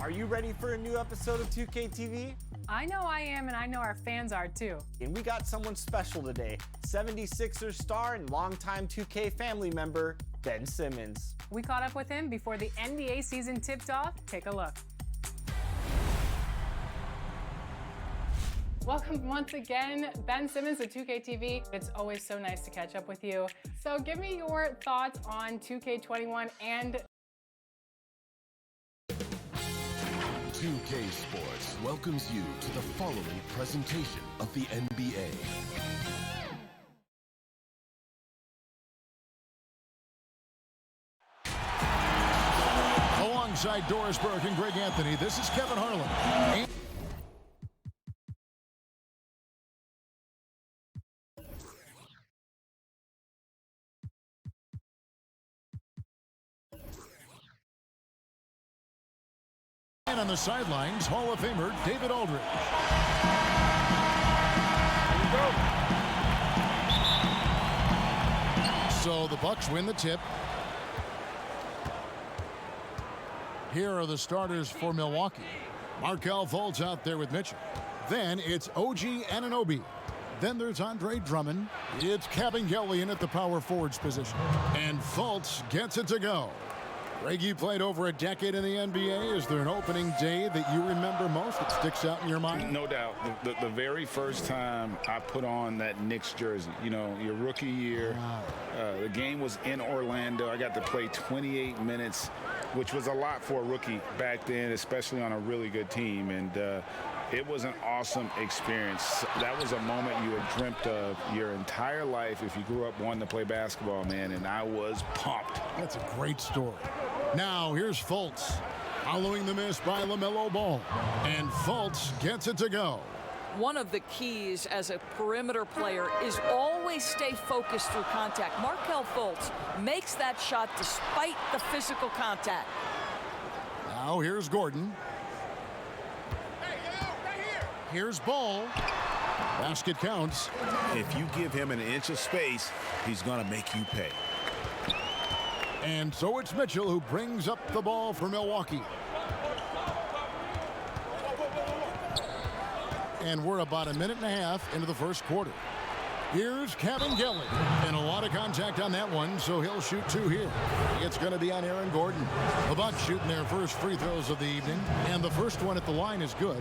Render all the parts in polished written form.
Are you ready for a new episode of 2K TV? I know I am, and I know our fans are too. And we got someone special today, 76ers star and longtime 2K family member, Ben Simmons. We caught up with him before the NBA season tipped off. Take a look. Welcome once again, Ben Simmons of 2K TV. It's always so nice to catch up with you. So give me your thoughts on 2K21 and 2K Sports welcomes you to the following presentation of the NBA. Alongside Doris Burke and Greg Anthony, this is Kevin Harlan. And on the sidelines, Hall of Famer David Aldridge. So the Bucks win the tip. Here are the starters for Milwaukee. Markelle Fultz out there with Mitchell. Then it's OG Anunoby. Then there's Andre Drummond. It's Kabengele in at the power forwards position. And Fultz gets it to go. Greg, you played over a decade in the NBA. Is there an opening day that you remember most that sticks out in your mind? No doubt. The very first time I put on that Knicks jersey, you know, your rookie year, the game was in Orlando. I got to play 28 minutes, which was a lot for a rookie back then, especially on a really good team. And it was an awesome experience. That was a moment you had dreamt of your entire life if you grew up wanting to play basketball, man, and I was pumped. That's a great story. Now here's Fultz, following the miss by LaMelo Ball, and Fultz gets it to go. One of the keys as a perimeter player is always stay focused through contact. Markelle Fultz makes that shot despite the physical contact. Now here's Gordon. Here's Ball. Basket counts. If you give him an inch of space, he's going to make you pay. And so it's Mitchell who brings up the ball for Milwaukee. And we're about a minute and a half into the first quarter. Here's Kabengele. And a lot of contact on that one, so he'll shoot two here. It's going to be on Aaron Gordon. The Bucks shooting their first free throws of the evening. And the first one at the line is good.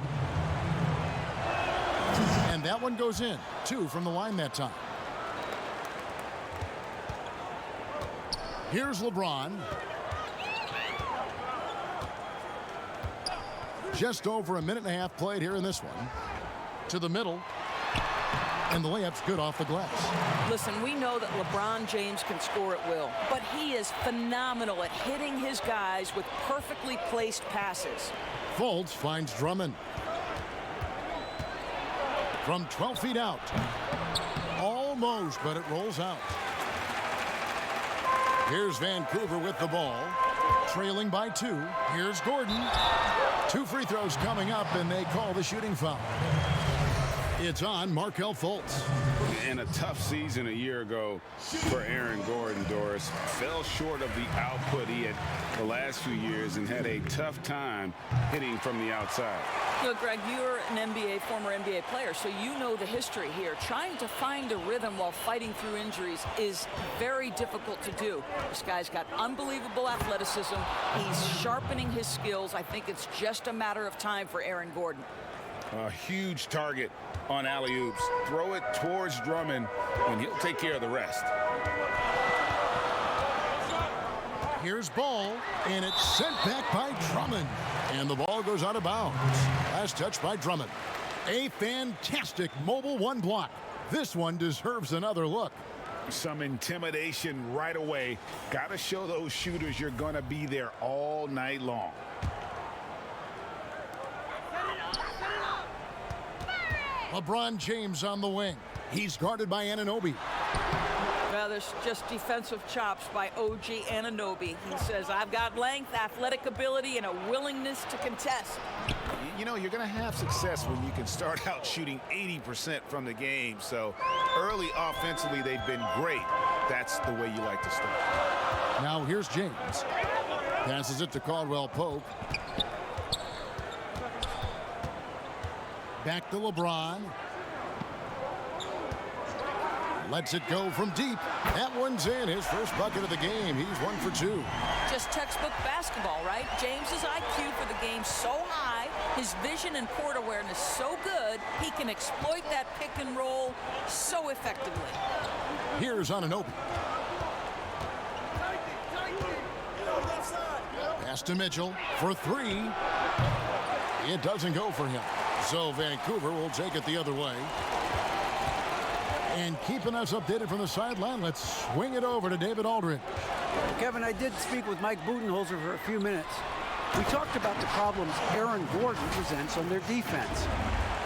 And that one goes in. 2 from the line that time. Here's LeBron. Just over a minute and a half played here in this one. To the middle. And the layup's good off the glass. Listen, we know that LeBron James can score at will, but he is phenomenal at hitting his guys with perfectly placed passes. Fultz finds Drummond. From 12 feet out. Almost, but it rolls out. Here's Vancouver with the ball. Trailing by 2. Here's Gordon. 2 free throws coming up, and they call the shooting foul. It's on Markelle Fultz. In a tough season a year ago for Aaron Gordon, Doris, fell short of the output he had the last few years and had a tough time hitting from the outside. Look, Greg, you're an former NBA player, so you know the history here. Trying to find a rhythm while fighting through injuries is very difficult to do. This guy's got unbelievable athleticism. He's sharpening his skills. I think it's just a matter of time for Aaron Gordon. A huge target on alley-oops. Throw it towards Drummond, and he'll take care of the rest. Here's Ball, and it's sent back by Drummond. And the ball goes out of bounds. Last touch by Drummond. A fantastic mobile one block. This one deserves another look. Some intimidation right away. Got to show those shooters you're going to be there all night long. LeBron James on the wing. He's guarded by Anunoby. Well, there's just defensive chops by OG Anunoby. He says, I've got length, athletic ability, and a willingness to contest. You know, you're going to have success when you can start out shooting 80% from the game. So early offensively, they've been great. That's the way you like to start. Now here's James. Passes it to Caldwell Pope. Back to LeBron. Lets it go from deep. That one's in. His first bucket of the game. He's 1 for 2. Just textbook basketball, right? James's IQ for the game so high, his vision and court awareness so good, he can exploit that pick and roll so effectively. Here's Anunoby. Pass to Mitchell for 3. It doesn't go for him. So Vancouver will take it the other way. And keeping us updated from the sideline, let's swing it over to David Aldridge. Kevin, I did speak with Mike Budenholzer for a few minutes. We talked about the problems Aaron Gordon presents on their defense.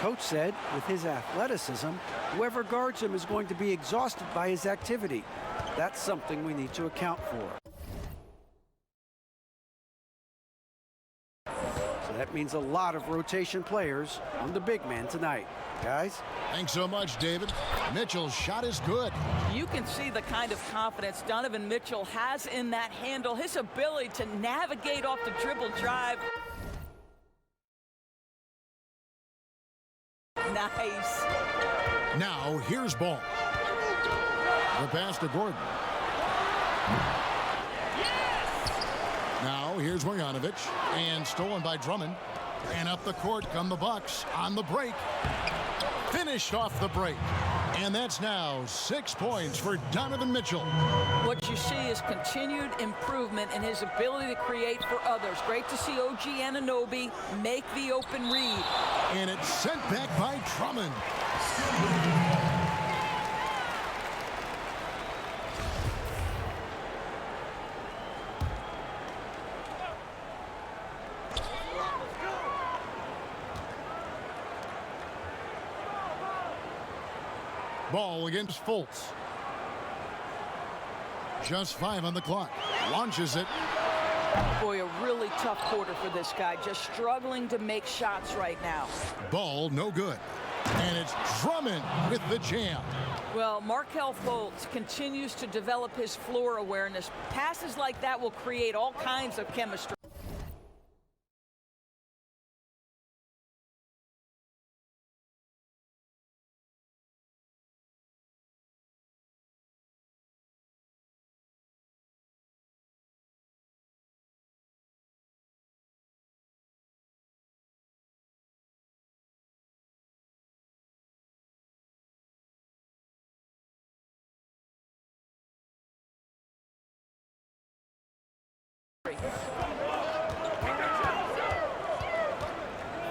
Coach said with his athleticism, whoever guards him is going to be exhausted by his activity. That's something we need to account for. So that means a lot of rotation players on the big man tonight. Guys? Thanks so much, David. Mitchell's shot is good. You can see the kind of confidence Donovan Mitchell has in that handle, his ability to navigate off the dribble drive. Nice. Now, here's Ball. The pass to Gordon. Now, here's Marjanovic. And stolen by Drummond. And up the court come the Bucks on the break. Finished off the break. And that's now 6 points for Donovan Mitchell. What you see is continued improvement in his ability to create for others. Great to see OG Anunoby make the open read. And it's sent back by Drummond. Ball against Fultz. Just 5 on the clock. Launches it. Boy, a really tough quarter for this guy. Just struggling to make shots right now. Ball no good. And it's Drummond with the jam. Well, Markelle Fultz continues to develop his floor awareness. Passes like that will create all kinds of chemistry.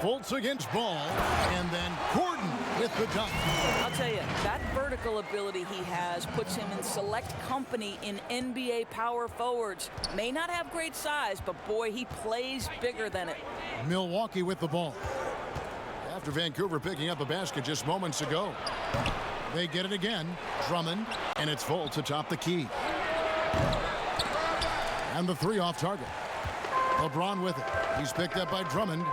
Fultz against Ball, and then Gordon with the dunk. I'll tell you, that vertical ability he has puts him in select company in NBA power forwards. May not have great size, but boy, he plays bigger than it. Milwaukee with the ball. After Vancouver picking up a basket just moments ago. They get it again. Drummond, and it's Fultz atop the key. And the 3 off target. LeBron with it. He's picked up by Drummond.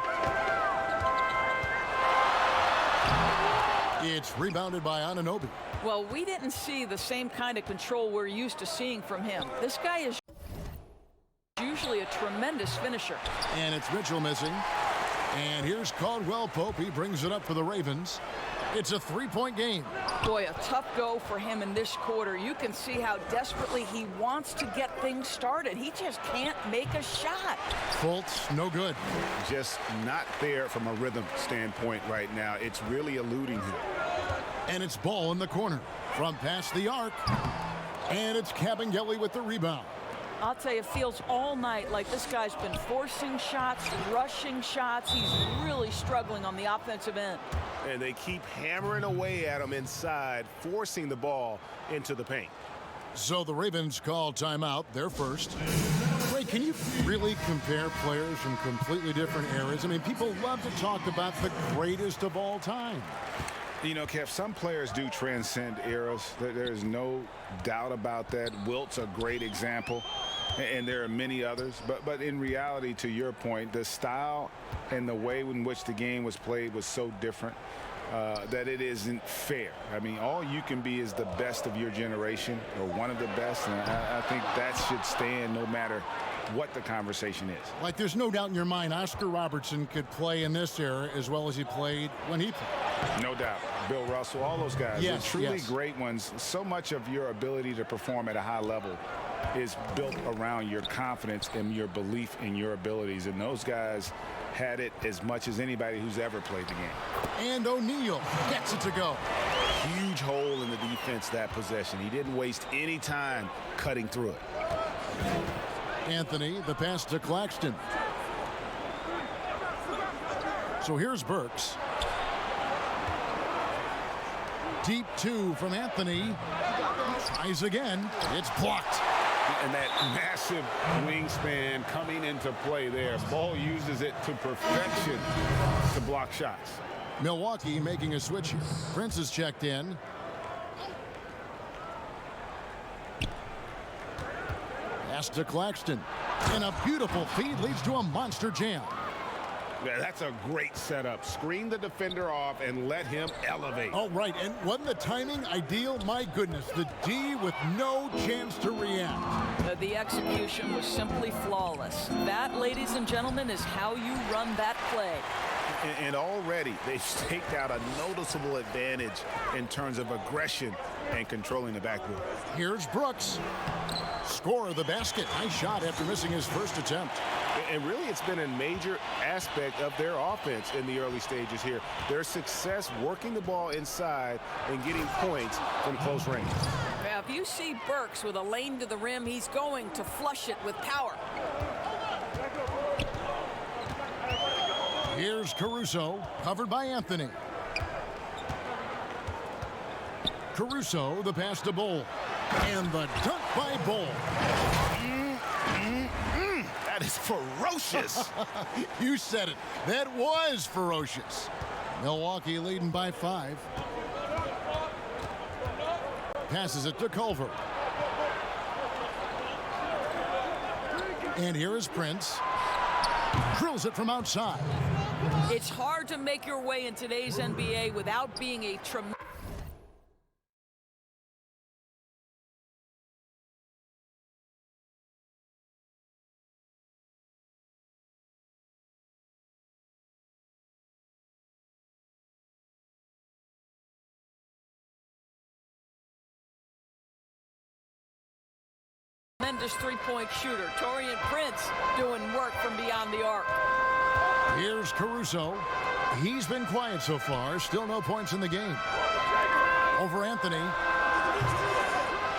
It's rebounded by Anunoby. Well, we didn't see the same kind of control we're used to seeing from him. This guy is usually a tremendous finisher. And it's Mitchell missing. And here's Caldwell Pope. He brings it up for the Ravens. It's a 3-point game. Boy, a tough go for him in this quarter. You can see how desperately he wants to get things started. He just can't make a shot. Fultz, no good. Just not there from a rhythm standpoint right now. It's really eluding him. And it's Ball in the corner from past the arc. And it's Kabengele with the rebound. I'll tell you, it feels all night like this guy's been forcing shots, rushing shots. He's really struggling on the offensive end. And they keep hammering away at him inside, forcing the ball into the paint. So the Ravens call timeout, their first. Wait, can you really compare players from completely different eras? I mean, people love to talk about the greatest of all time. You know, Kev, some players do transcend eras. There's no doubt about that. Wilt's a great example, and there are many others. But in reality, to your point, the style and the way in which the game was played was so different that it isn't fair. I mean, all you can be is the best of your generation or one of the best, and I think that should stand no matter what the conversation is. Like, there's no doubt in your mind Oscar Robertson could play in this era as well as he played when he played. No doubt. Bill Russell, all those guys. Yes, They're truly yes. great ones. So much of your ability to perform at a high level is built around your confidence and your belief in your abilities. And those guys had it as much as anybody who's ever played the game. And O'Neal gets it to go. Huge hole in the defense that possession. He didn't waste any time cutting through it. Anthony, the pass to Claxton. So here's Burks. Deep two from Anthony. Tries again. It's blocked. And that massive wingspan coming into play there. Ball uses it to perfection to block shots. Milwaukee making a switch here. Prince is checked in. Pass to Claxton. And a beautiful feed leads to a monster jam. Yeah, that's a great setup. Screen the defender off and let him elevate. Oh, right. And wasn't the timing ideal? My goodness. The D with no chance to react. The execution was simply flawless. That, ladies and gentlemen, is how you run that play. And already they've staked out a noticeable advantage in terms of aggression and controlling the backboard. Here's Brooks. Score the basket. Nice shot after missing his first attempt. And really, it's been a major aspect of their offense in the early stages here. Their success working the ball inside and getting points from close range. Now, if you see Burks with a lane to the rim, he's going to flush it with power. Here's Caruso, covered by Anthony. Caruso, the pass to Bull. And the dunk by Bull. That is ferocious. You said it. That was ferocious. Milwaukee leading by 5. Passes it to Culver. And here is Prince. Drills it from outside. It's hard to make your way in today's NBA without being a tremendous. Tremendous three-point shooter. Taurean Prince doing work from beyond the arc. Here's Caruso. He's been quiet so far. Still no points in the game. Over Anthony.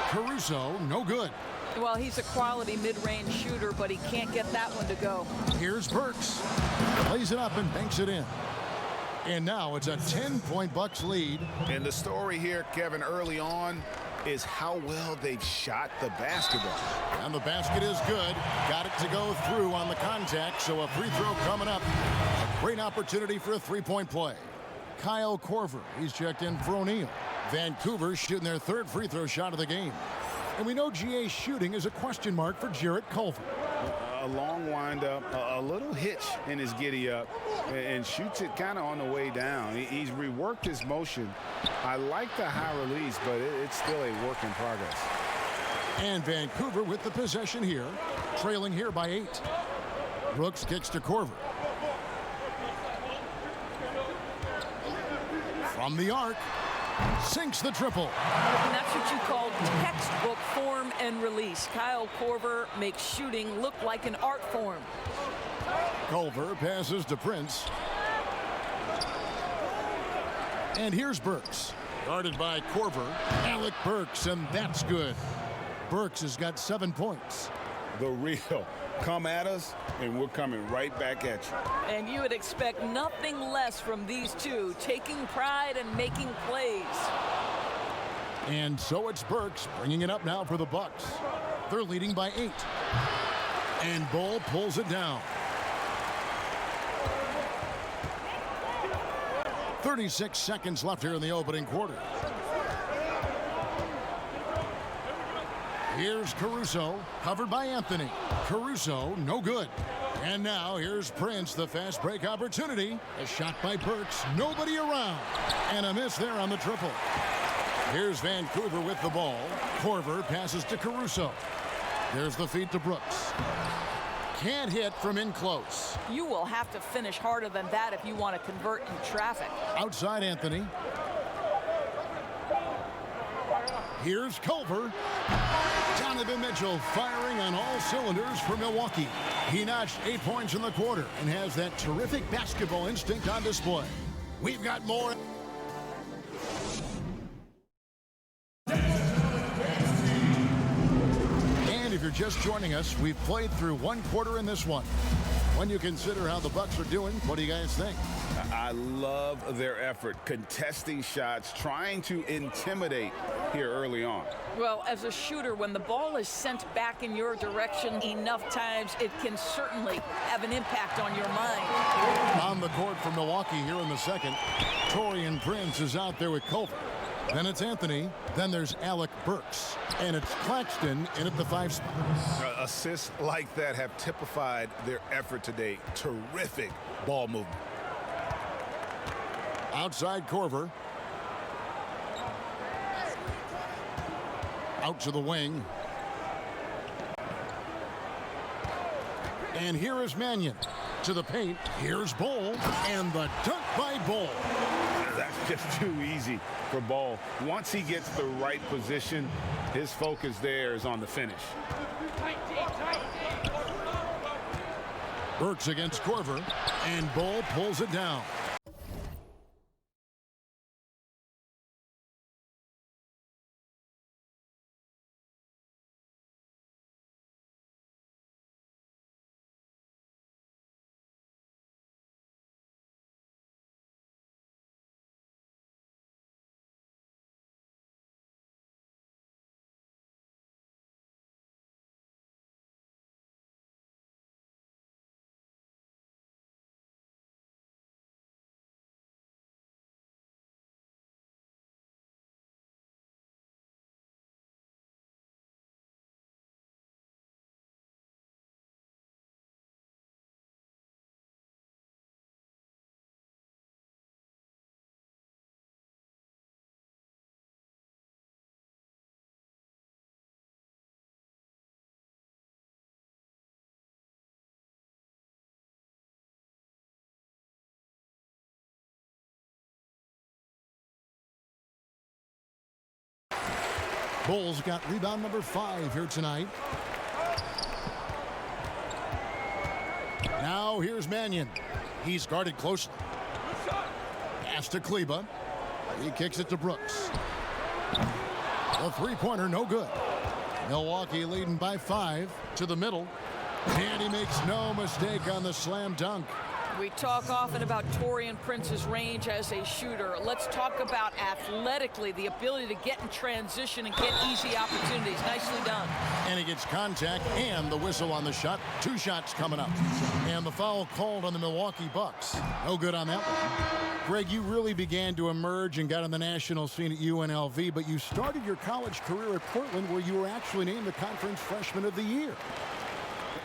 Caruso, no good. Well, he's a quality mid-range shooter, but he can't get that one to go. Here's Burks. Plays it up and banks it in. And now it's a 10-point Bucks lead. And the story here, Kevin, early on is how well they've shot the basketball. And the basket is good. Got it to go through on the contact, so a free throw coming up. A great opportunity for a three-point play. Kyle Korver, he's checked in for O'Neal. Vancouver shooting their third free throw shot of the game. And we know GA's shooting is a question mark for Jarrett Culver. A long windup, a little hitch in his giddy up, and shoots it kind of on the way down. He's reworked his motion. I like the high release, but it's still a work in progress. And Vancouver with the possession here, trailing here by 8. Brooks kicks to Korver. From the arc, sinks the triple. And that's what you call textbook form and release. Kyle Korver makes shooting look like an art form. Culver passes to Prince. And here's Burks. Guarded by Korver. Alec Burks, and that's good. Burks has got 7 points. The real. Come at us, and we're coming right back at you. And you would expect nothing less from these two, taking pride and making plays. And so it's Burks bringing it up now for the Bucks. They're leading by 8. And Bull pulls it down. 36 seconds left here in the opening quarter. Here's Caruso, covered by Anthony. Caruso, no good. And now here's Prince, the fast break opportunity. A shot by Burks, nobody around. And a miss there on the triple. Here's Vancouver with the ball. Korver passes to Caruso. There's the feed to Brooks. can't hit from in close. You will have to finish harder than that if you want to convert in traffic. Outside Anthony. Here's Culver. Donovan Mitchell firing on all cylinders for Milwaukee. He notched 8 points in the quarter and has that terrific basketball instinct on display. We've got more. And if you're just joining us, we've played through one quarter in this one. When you consider how the Bucks are doing, what do you guys think? I love their effort, contesting shots, trying to intimidate here early on. Well, as a shooter, when the ball is sent back in your direction enough times, it can certainly have an impact on your mind. On the court for Milwaukee here in the second, Taurean Prince is out there with Culver. Then it's Anthony. Then there's Alec Burks. And it's Claxton in at the 5 spot. Assists like that have typified their effort today. Terrific ball movement. Outside Corver. Out to the wing. And here is Mannion. To the paint. Here's Bol. And the dunk by Bol. That's just too easy for Bol. Once he gets the right position, his focus there is on the finish. Burks against Corver. And Bol pulls it down. Bol's got rebound number 5 here tonight. Now here's Mannion. He's guarded closely. Pass to Kleba. He kicks it to Brooks. The three-pointer no good. Milwaukee leading by 5 to the middle. And he makes no mistake on the slam dunk. We talk often about Taurean Prince's range as a shooter. Let's talk about athletically the ability to get in transition and get easy opportunities. Nicely done. And he gets contact and the whistle on the shot. 2 shots coming up. And the foul called on the Milwaukee Bucks. No good on that one. Greg, you really began to emerge and got on the national scene at UNLV, but you started your college career at Portland where you were actually named the Conference Freshman of the Year.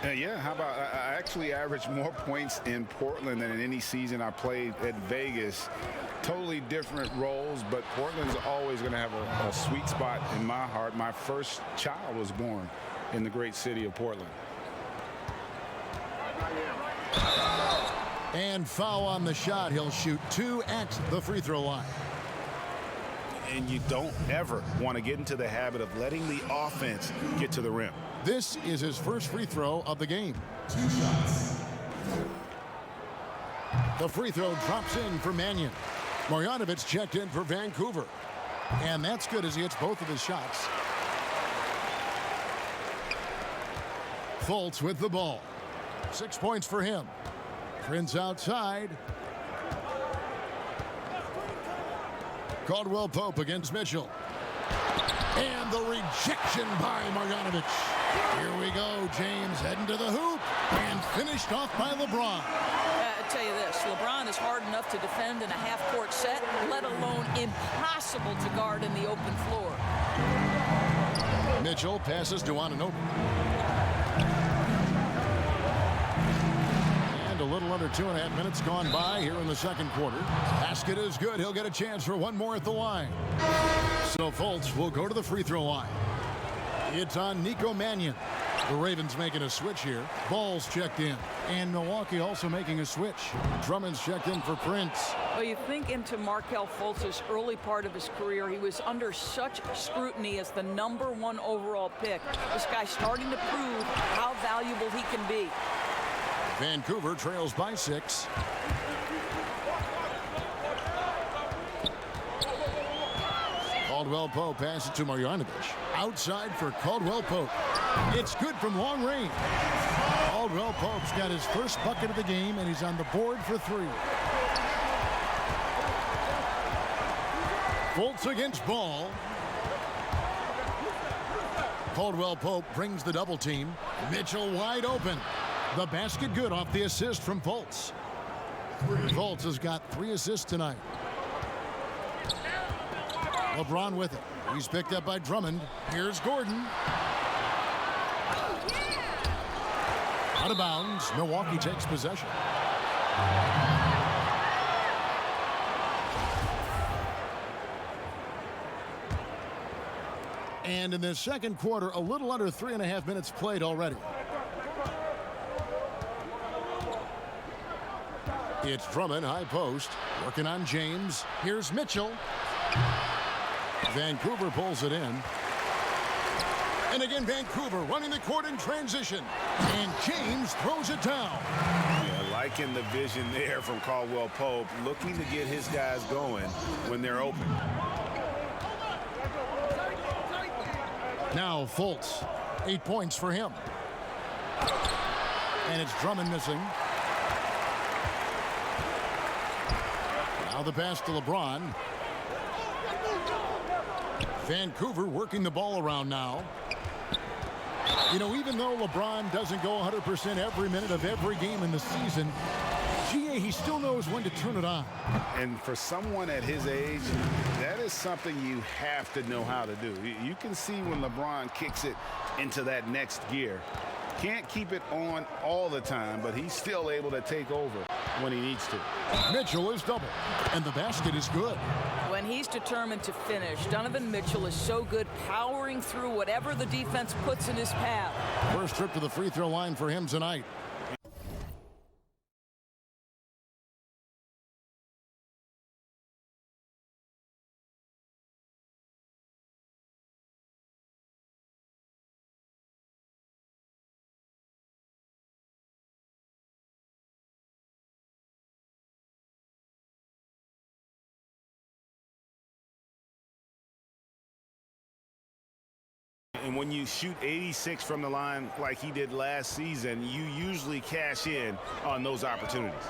Yeah, how about I actually averaged more points in Portland than in any season I played at Vegas. Totally different roles, but Portland's always going to have a sweet spot in my heart. My first child was born in the great city of Portland. And foul on the shot. He'll shoot 2 at the free throw line. And you don't ever want to get into the habit of letting the offense get to the rim. This is his first free throw of the game. 2 shots. The free throw drops in for Mannion. Marjanovic checked in for Vancouver. And that's good as he hits both of his shots. Fultz with the ball. 6 points for him. Prince outside. Caldwell Pope against Mitchell. And the rejection by Marjanovic. Here we go. James heading to the hoop. And finished off by LeBron. I tell you this, LeBron is hard enough to defend in a half-court set, let alone impossible to guard in the open floor. Mitchell passes to Anunoby. And a little under 2.5 minutes gone by here in the second quarter. Basket is good. He'll get a chance for one more at the line. So Fultz will go to the free throw line. It's on Nico Mannion. The Ravens making a switch here. Ball's checked in. And Milwaukee also making a switch. Drummond's checked in for Prince. Well, you think into Markelle Fultz's early part of his career, he was under such scrutiny as the #1 overall pick. This guy's starting to prove how valuable he can be. Vancouver trails by 6. Caldwell Pope passes to Marjanovic. Outside for Caldwell Pope. It's good from long range. Caldwell Pope's got his first bucket of the game, and he's on the board for 3. Fultz against Ball. Caldwell Pope brings the double team. Mitchell wide open. The basket good off the assist from Fultz. Fultz has got 3 assists tonight. LeBron with it. He's picked up by Drummond. Here's Gordon. Out of bounds. Milwaukee takes possession. And in the second quarter, a little under 3.5 minutes played already. It's Drummond, high post, working on James. Here's Mitchell. Vancouver pulls it in. And again, Vancouver running the court in transition. And James throws it down. Yeah, liking the vision there from Caldwell Pope, looking to get his guys going when they're open. Now Fultz, 8 points for him. And it's Drummond missing. Now the pass to LeBron. Vancouver working the ball around now. You know, even though LeBron doesn't go 100% every minute of every game in the season, he still knows when to turn it on. And for someone at his age, that is something you have to know how to do. You can see when LeBron kicks it into that next gear. Can't keep it on all the time, but he's still able to take over when he needs to. Mitchell is double, and the basket is good. When he's determined to finish, Donovan Mitchell is so good powering through whatever the defense puts in his path. First trip to the free throw line for him tonight. And when you shoot 86 from the line like he did last season, you usually cash in on those opportunities.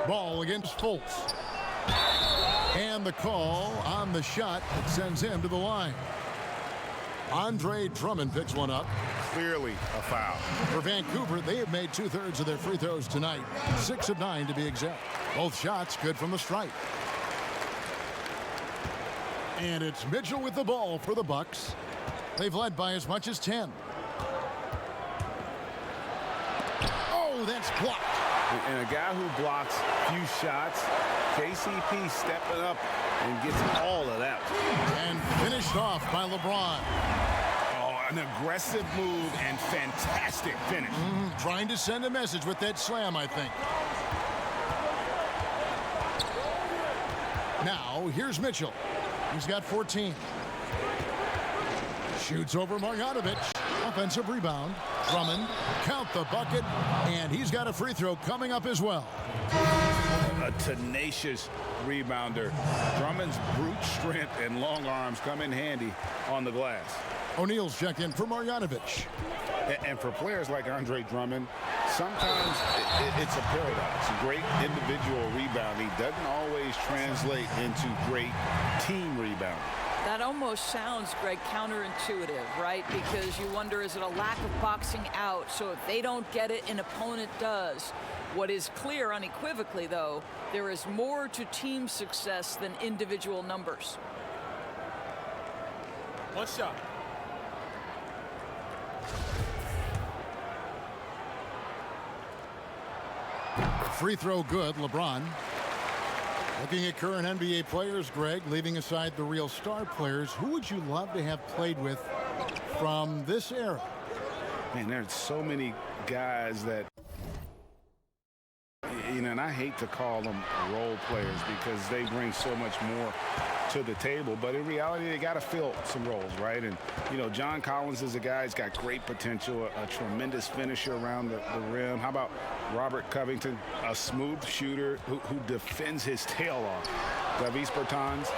Ball against Fultz. And the call on the shot that sends him to the line. Andre Drummond picks one up. Clearly a foul. For Vancouver, they have made 2/3 of their free throws tonight. 6 of 9 to be exact. Both shots good from the stripe. And it's Mitchell with the ball for the Bucks. They've led by as much as 10. Oh, that's blocked. And a guy who blocks few shots, KCP stepping up and gets all of that. And finished off by LeBron. Oh, an aggressive move and fantastic finish. Trying to send a message with that slam, I think. Now, here's Mitchell. He's got 14. Shoots over Marjanovic. Offensive rebound. Drummond, count the bucket, and he's got a free throw coming up as well. A tenacious rebounder. Drummond's brute strength and long arms come in handy on the glass. O'Neal's checked in for Marjanovic. And for players like Andre Drummond, sometimes it's a paradox. Great individual rebounding doesn't always translate into great team rebounding. That almost sounds, Greg, counterintuitive, right? Because you wonder, is it a lack of boxing out? So if they don't get it, an opponent does. What is clear unequivocally, though, there is more to team success than individual numbers. One shot. Free throw good, LeBron. Looking at current NBA players, Greg, leaving aside the real star players, who would you love to have played with from this era? Man, there's so many guys that, you know, and I hate to call them role players because they bring so much more to the table, but in reality they got to fill some roles, right? And you know, John Collins is a guy who's got great potential, a tremendous finisher around the rim. How about Robert Covington, a smooth shooter who defends his tail off? Davis Bertans,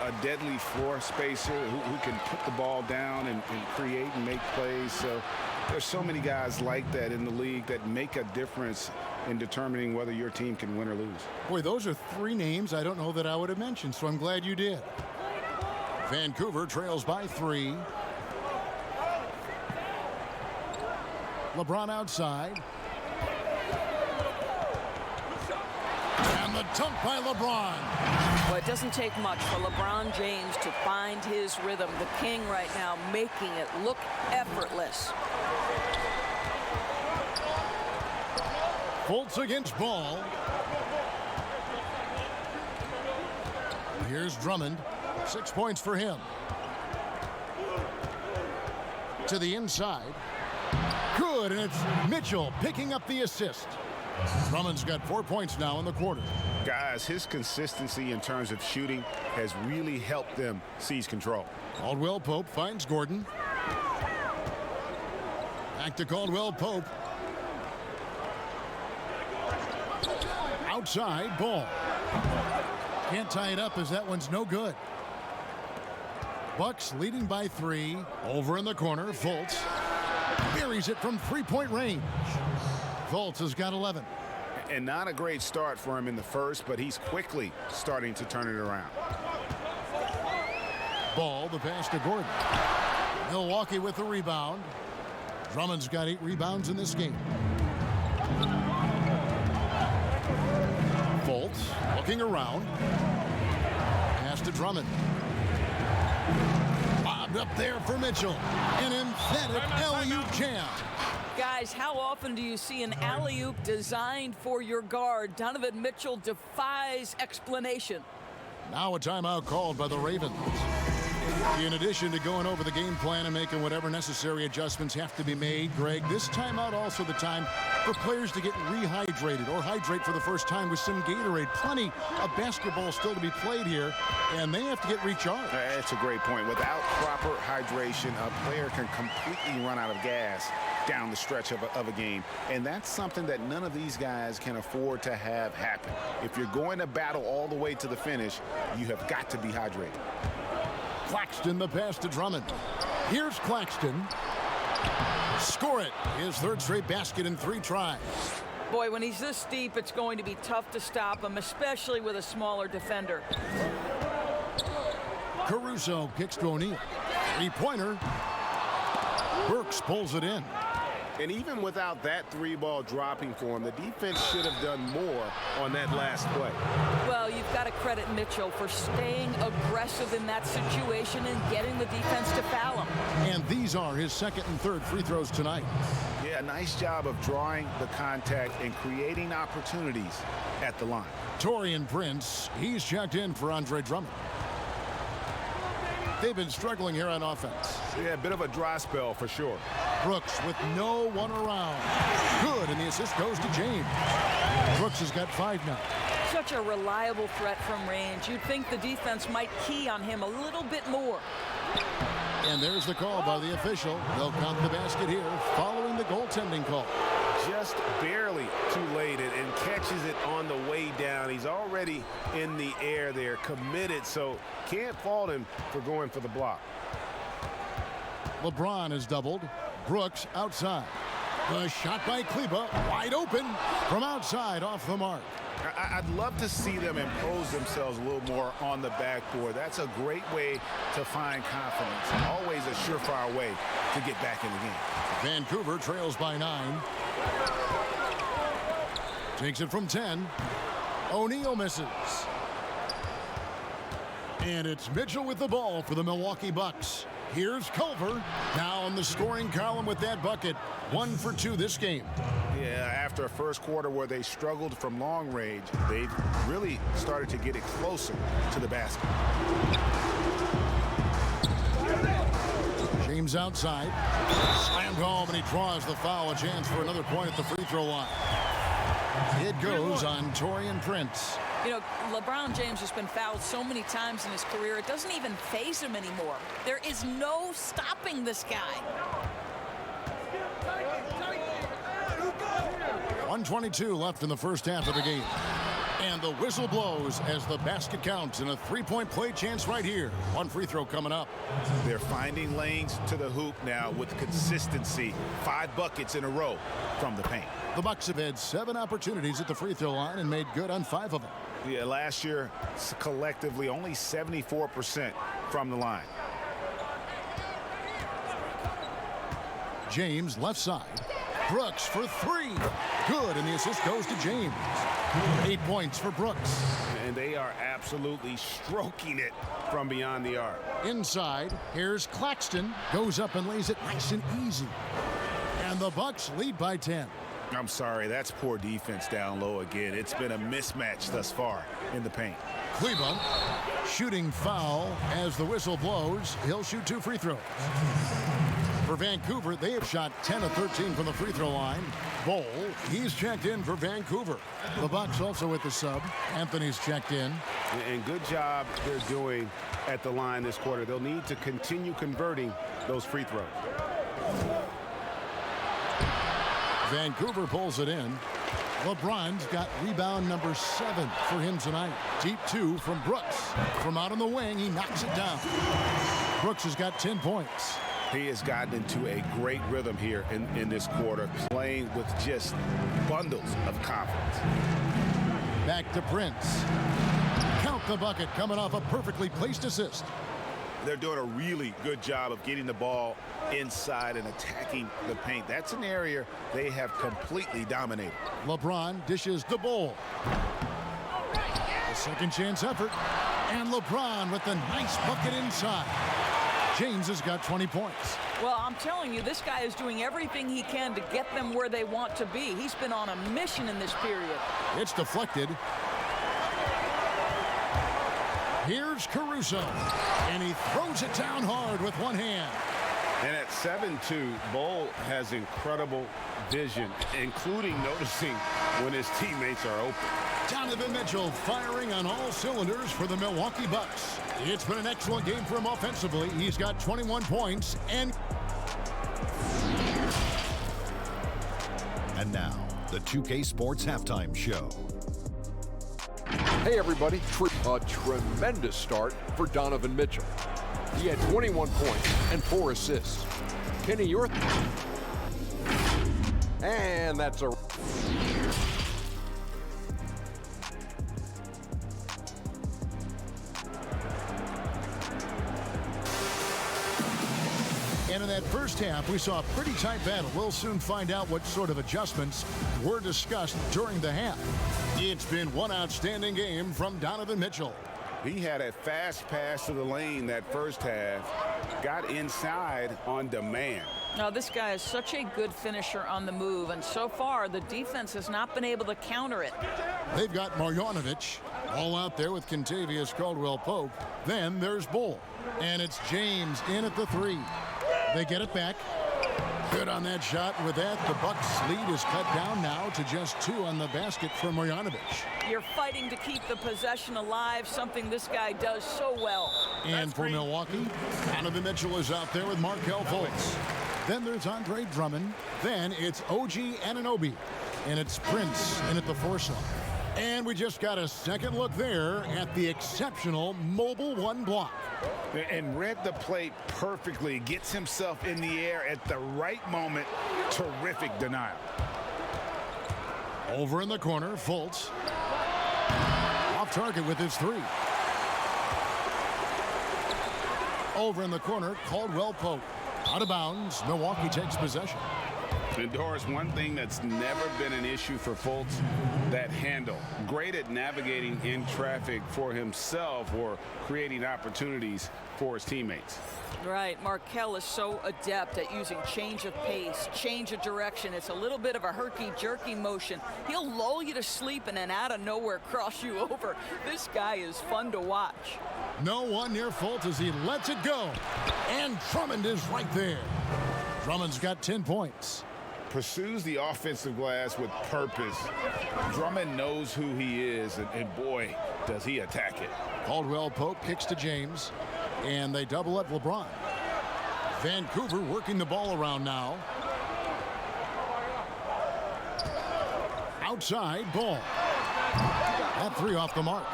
a deadly floor spacer who can put the ball down and create and make plays. So there's so many guys like that in the league that make a difference in determining whether your team can win or lose. Boy, those are three names I don't know that I would have mentioned, so I'm glad you did. Vancouver trails by 3. LeBron outside. And the dunk by LeBron. Well, it doesn't take much for LeBron James to find his rhythm. The king right now making it look effortless. Fultz against Ball. Here's Drummond. 6 points for him. To the inside. Good, and it's Mitchell picking up the assist. Drummond's got 4 points now in the quarter. Guys, his consistency in terms of shooting has really helped them seize control. Caldwell Pope finds Gordon. Back to Caldwell Pope. Outside, Ball. Can't tie it up as that one's no good. Bucks leading by 3. Over in the corner, Fultz buries it from three-point range. Fultz has got 11. And not a great start for him in the first, but he's quickly starting to turn it around. Ball, the pass to Gordon. Milwaukee with the rebound. Drummond's got 8 rebounds in this game. Fultz looking around. Pass to Drummond. Bobbed up there for Mitchell. An emphatic alley-oop jam. Guys, how often do you see an alley-oop designed for your guard? Donovan Mitchell defies explanation. Now a timeout called by the Ravens. In addition to going over the game plan and making whatever necessary adjustments have to be made, Greg, this timeout also the time for players to get rehydrated or hydrate for the first time with some Gatorade. Plenty of basketball still to be played here, and they have to get recharged. That's a great point. Without proper hydration, a player can completely run out of gas down the stretch of a game, and that's something that none of these guys can afford to have happen. If you're going to battle all the way to the finish, you have got to be hydrated. Claxton the pass to Drummond. Here's Claxton. Score it. His third straight basket in 3 tries. Boy, when he's this deep, it's going to be tough to stop him, especially with a smaller defender. Caruso kicks to O'Neal. 3-pointer. Burks pulls it in. And even without that 3-ball dropping for him, the defense should have done more on that last play. Well, you've got to credit Mitchell for staying aggressive in that situation and getting the defense to foul him. And these are his second and third free throws tonight. Yeah, nice job of drawing the contact and creating opportunities at the line. Taurean Prince, he's checked in for Andre Drummond. They've been struggling here on offense. Yeah, a bit of a dry spell for sure. Brooks with no one around. Good, and the assist goes to James. Brooks has got 5 now. Such a reliable threat from range. You'd think the defense might key on him a little bit more. And there's the call by the official. They'll count the basket here following the goaltending call. Just barely too late and catches it on the way down. He's already in the air there, committed, so can't fault him for going for the block. LeBron is doubled. Brooks outside. The shot by Kleba, wide open from outside off the mark. I'd love to see them impose themselves a little more on the backboard. That's a great way to find confidence. Always a surefire way to get back in the game. Vancouver trails by 9. Takes it from 10. O'Neal misses. And it's Mitchell with the ball for the Milwaukee Bucks. Here's Culver now in the scoring column with that bucket. 1 for 2 this game. Yeah, after a first quarter where they struggled from long range, they really started to get it closer to the basket. James outside. Slammed home, and he draws the foul. A chance for another point at the free throw line. It goes on Taurean Prince. You know, LeBron James has been fouled so many times in his career, it doesn't even faze him anymore. There is no stopping this guy. 1:22 left in the first half of the game. And the whistle blows as the basket counts, and a three-point play chance right here. One free throw coming up. They're finding lanes to the hoop now with consistency. 5 buckets in a row from the paint. The Bucks have had 7 opportunities at the free throw line and made good on 5 of them. Yeah, last year, collectively, only 74% from the line. James left side. Brooks for 3. Good, and the assist goes to James. 8 points for Brooks. And they are absolutely stroking it from beyond the arc. Inside, here's Claxton. Goes up and lays it nice and easy. And the Bucks lead by 10. I'm sorry, that's poor defense down low again. It's been a mismatch thus far in the paint. Kleba, shooting foul as the whistle blows. He'll shoot 2 free throws. For Vancouver, they have shot 10 of 13 from the free throw line. Bowl, he's checked in for Vancouver. The Bucks also with the sub. Anthony's checked in. And good job they're doing at the line this quarter. They'll need to continue converting those free throws. Vancouver pulls it in. LeBron's got rebound number 7 for him tonight. Deep 2 from Brooks. From out on the wing, he knocks it down. Brooks has got 10 points. He has gotten into a great rhythm here in this quarter, playing with just bundles of confidence. Back to Prince. Count the bucket coming off a perfectly placed assist. They're doing a really good job of getting the ball inside and attacking the paint. That's an area they have completely dominated. LeBron dishes the Bowl. A second chance effort. And LeBron with a nice bucket inside. James has got 20 points. Well, I'm telling you, this guy is doing everything he can to get them where they want to be. He's been on a mission in this period. It's deflected. Here's Caruso, and he throws it down hard with one hand. And at 7-2, Bowl has incredible vision, including noticing when his teammates are open. Donovan Mitchell firing on all cylinders for the Milwaukee Bucks. It's been an excellent game for him offensively. He's got 21 points and now, the 2K Sports Halftime Show. Hey everybody, a tremendous start for Donovan Mitchell. He had 21 points and 4 assists. Kenny, your and that's a And in that first half, we saw a pretty tight battle. We'll soon find out what sort of adjustments were discussed during the half. It's been one outstanding game from Donovan Mitchell. He had a fast pass to the lane that first half, got inside on demand. Now, this guy is such a good finisher on the move, and so far, the defense has not been able to counter it. They've got Marjanovic all out there with Kentavious Caldwell-Pope. Then there's Bull, and it's James in at the 3. They get it back. Good on that shot. With that, the Bucks' lead is cut down now to just 2 on the basket for Marjanovic. You're fighting to keep the possession alive, something this guy does so well. And for Milwaukee, Donovan Mitchell is out there with Markelle Fultz. Then there's Andre Drummond. Then it's OG Anunoby. And it's Prince in at the 4 slot. And we just got a second look there at the exceptional mobile 1 block. And read the play perfectly. Gets himself in the air at the right moment. Terrific denial. Over in the corner, Fultz. Off target with his 3. Over in the corner, Caldwell-Pope. Out of bounds, Milwaukee takes possession. And Doris, one thing that's never been an issue for Fultz, that handle. Great at navigating in traffic for himself or creating opportunities for his teammates. Right, Markel is so adept at using change of pace, change of direction. It's a little bit of a herky-jerky motion. He'll lull you to sleep and then out of nowhere cross you over. This guy is fun to watch. No one near Fultz as he lets it go. And Drummond is right there. Drummond's got 10 points. Pursues the offensive glass with purpose. Drummond knows who he is, and boy, does he attack it. Caldwell Pope kicks to James, and they double up LeBron. Vancouver working the ball around now. Outside, ball. That three off the mark.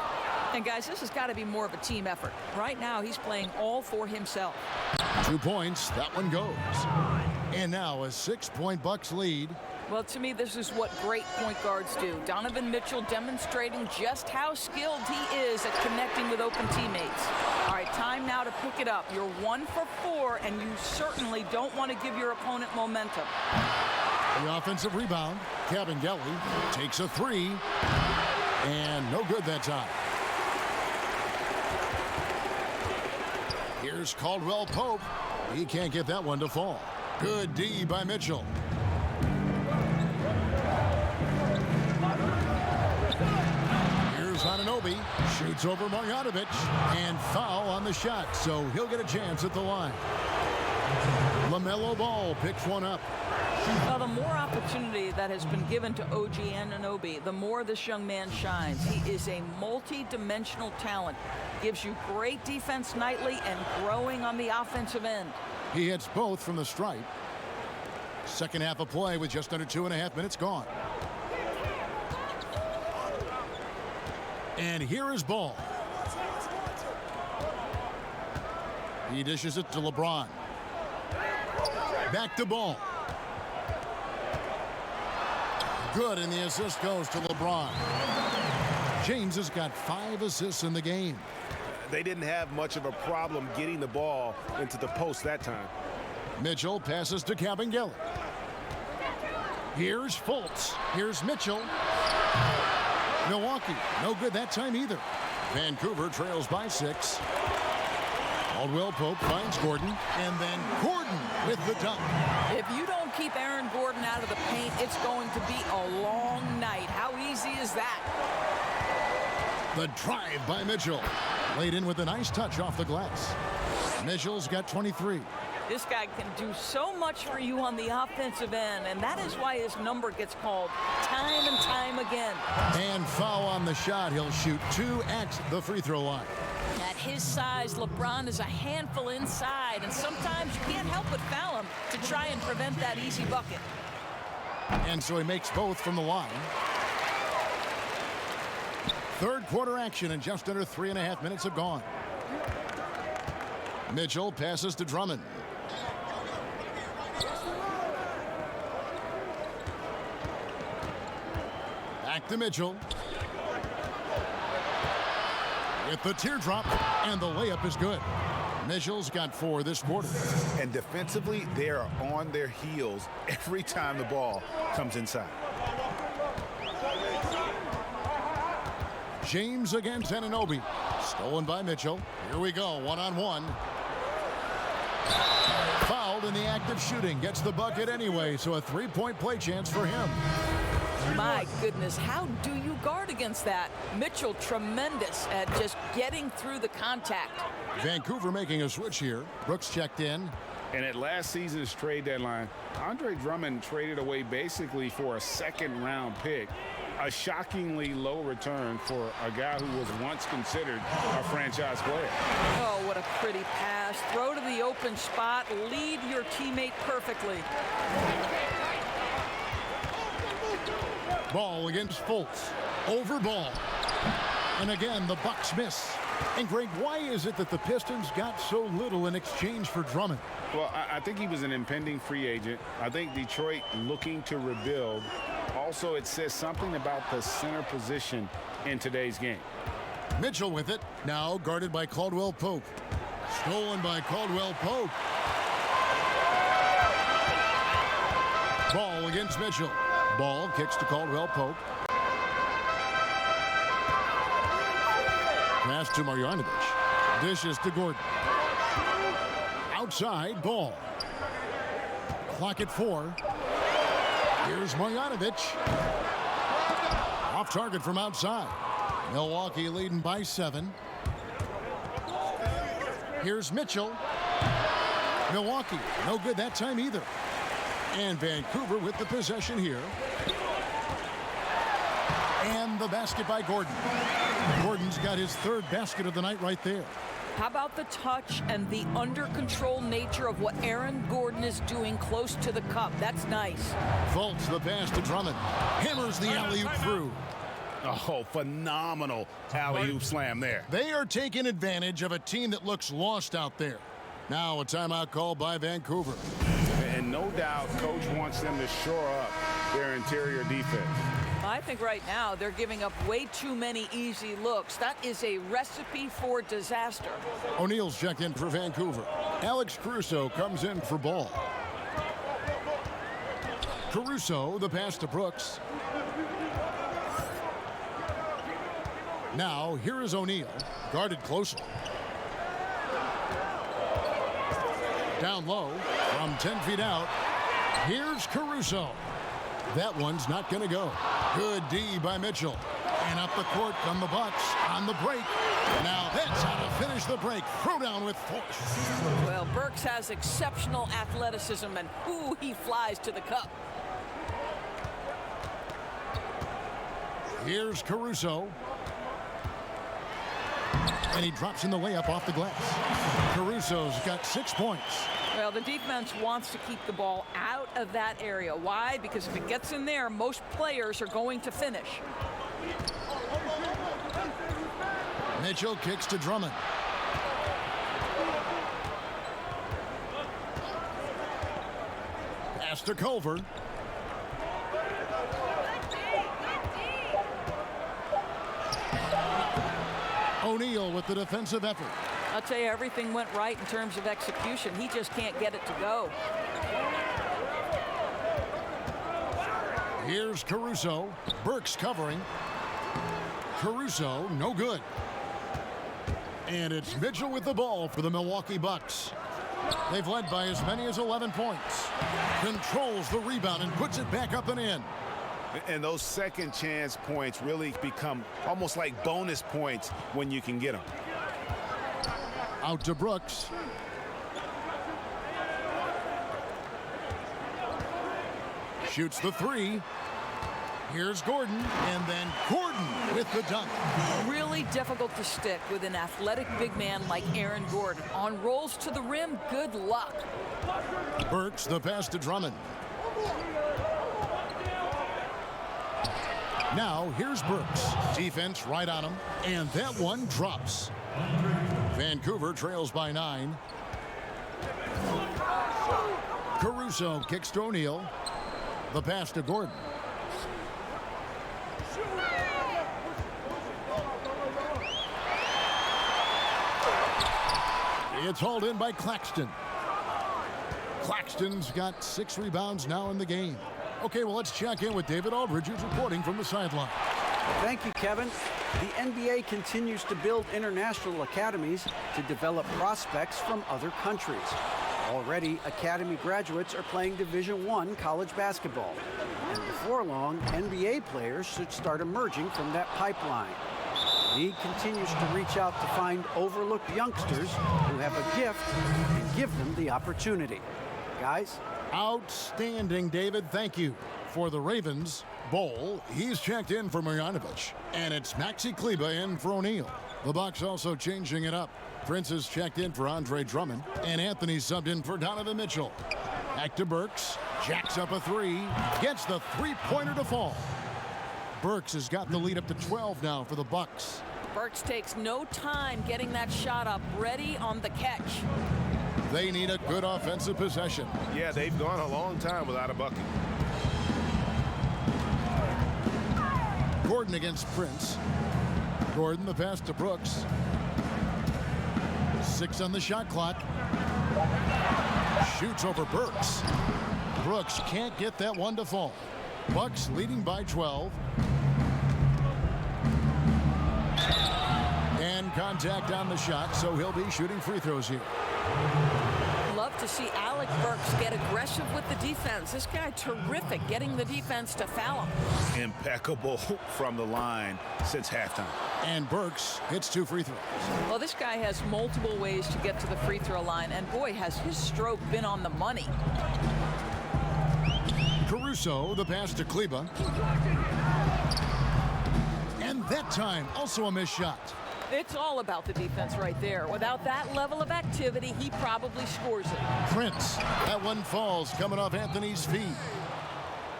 And guys, this has got to be more of a team effort. Right now, he's playing all for himself. 2 points, that one goes. And now a 6-point Bucks lead. Well, to me, this is what great point guards do. Donovan Mitchell demonstrating just how skilled he is at connecting with open teammates. All right, time now to pick it up. You're 1 for 4, and you certainly don't want to give your opponent momentum. The offensive rebound. Kabengele takes a three, and no good that time. Here's Caldwell Pope. He can't get that one to fall. Good D by Mitchell. Here's Anunoby. Shoots over Marjanovic. And foul on the shot, so he'll get a chance at the line. LaMelo Ball picks one up. Well, the more opportunity that has been given to OG Anunoby, the more this young man shines. He is a multi-dimensional talent. Gives you great defense nightly and growing on the offensive end. He hits both from the stripe. Second half of play with just under 2.5 minutes gone. And here is Ball. He dishes it to LeBron. Back to Ball. Good, and the assist goes to LeBron. James has got 5 assists in the game. They didn't have much of a problem getting the ball into the post that time. Mitchell passes to Kabengele. Here's Fultz. Here's Mitchell. Milwaukee, no good that time either. Vancouver trails by 6. Caldwell Pope finds Gordon, and then Gordon with the dunk. If you don't keep Aaron Gordon out of the paint, it's going to be a long night. How easy is that? The drive by Mitchell. Laid in with a nice touch off the glass. Mitchell's got 23. This guy can do so much for you on the offensive end, and that is why his number gets called time and time again. And foul on the shot. He'll shoot 2 at the free throw line. At his size, LeBron is a handful inside, and sometimes you can't help but foul him to try and prevent that easy bucket. And so he makes both from the line. Third quarter action, and just under 3.5 minutes have gone. Mitchell passes to Drummond. Back to Mitchell. With the teardrop, and the layup is good. Mitchell's got 4 this quarter. And defensively, they are on their heels every time the ball comes inside. James against Anunoby. Stolen by Mitchell. Here we go, one-on-one. Fouled in the act of shooting. Gets the bucket anyway, so a 3-point play chance for him. My goodness, how do you guard against that? Mitchell tremendous at just getting through the contact. Vancouver making a switch here. Brooks checked in. And at last season's trade deadline, Andre Drummond traded away basically for a second-round pick. A shockingly low return for a guy who was once considered a franchise player. Oh, what a pretty pass. Throw to the open spot. Lead your teammate perfectly. Ball against Fultz. Over Ball. And again, the Bucks miss. And Greg, why is it that the Pistons got so little in exchange for Drummond? Well, I think he was an impending free agent. I think Detroit looking to rebuild. Also, it says something about the center position in today's game. Mitchell with it. Now guarded by Caldwell Pope. Stolen by Caldwell Pope. Ball against Mitchell. Ball kicks to Caldwell Pope. Pass to Marjanovic. Dishes to Gordon. Outside, Ball. Clock at 4. Here's Marjanovic. Off target from outside. Milwaukee leading by 7. Here's Mitchell. Milwaukee, no good that time either. And Vancouver with the possession here. And the basket by Gordon. Gordon's got his 3rd basket of the night right there. How about the touch and the under control nature of what Aaron Gordon is doing close to the cup? That's nice. Fultz the pass to Drummond. Hammers the alley-oop through. Oh, phenomenal alley-oop slam there. They are taking advantage of a team that looks lost out there. Now a timeout call by Vancouver. And no doubt, Coach wants them to shore up their interior defense. I think right now they're giving up way too many easy looks. That is a recipe for disaster. O'Neal's checked in for Vancouver. Alex Caruso comes in for Ball. Caruso, the pass to Brooks. Now, here is O'Neal, guarded closely. Down low, from 10 feet out, here's Caruso. That one's not going to go. Good D by Mitchell. And up the court come the Bucks on the break. Now that's how to finish the break. Throw down with force. Well, Burks has exceptional athleticism, and ooh, he flies to the cup. Here's Caruso. And he drops in the layup off the glass. Caruso's got 6 points. Well, the defense wants to keep the ball out of that area. Why? Because if it gets in there, most players are going to finish. Mitchell kicks to Drummond. Pass to Culver. O'Neal with the defensive effort. I'll tell you, everything went right in terms of execution. He just can't get it to go. Here's Caruso. Burks covering. Caruso, no good. And it's Mitchell with the ball for the Milwaukee Bucks. They've led by as many as 11 points. Controls the rebound and puts it back up and in. And those second chance points really become almost like bonus points when you can get them. Out to Brooks. Shoots the 3. Here's Gordon, and then Gordon with the dunk. Really difficult to stick with an athletic big man like Aaron Gordon. On rolls to the rim, good luck. Burks the pass to Drummond. Now here's Burks. Defense right on him, and that one drops. Vancouver trails by 9. Caruso kicks to O'Neal. The pass to Gordon. It's hauled in by Claxton. Claxton's got 6 rebounds now in the game. Okay, well, let's check in with David Aldridge, who's reporting from the sideline. Thank you, Kevin. The NBA continues to build international academies to develop prospects from other countries. Already, academy graduates are playing Division I college basketball. And before long, NBA players should start emerging from that pipeline. The league continues to reach out to find overlooked youngsters who have a gift and give them the opportunity. Guys? Outstanding, David. Thank you. For the Ravens, Bol, he's checked in for Marjanovic. And it's Maxi Kleber in for O'Neal. The Bucks also changing it up. Prince is checked in for Andre Drummond. And Anthony subbed in for Donovan Mitchell. Back to Burks. Jacks up a 3. Gets the three-pointer to fall. Burks has got the lead up to 12 now for the Bucks. Burks takes no time getting that shot up, ready on the catch. They need a good offensive possession. Yeah, they've gone a long time without a bucket. Gordon against Prince. Gordon the pass to Brooks. 6 on the shot clock. Shoots over Burks. Brooks can't get that one to fall. Bucks leading by 12. And contact on the shot, so he'll be shooting free throws here. Love to see Alec Burks get aggressive with the defense. This guy terrific getting the defense to foul him. Impeccable from the line since halftime. And Burks hits 2 free throws. Well, this guy has multiple ways to get to the free throw line, and boy, has his stroke been on the money. Caruso, the pass to Kleba. And that time, also a missed shot. It's all about the defense right there. Without that level of activity, he probably scores it. Prince, that one falls coming off Anthony's feet.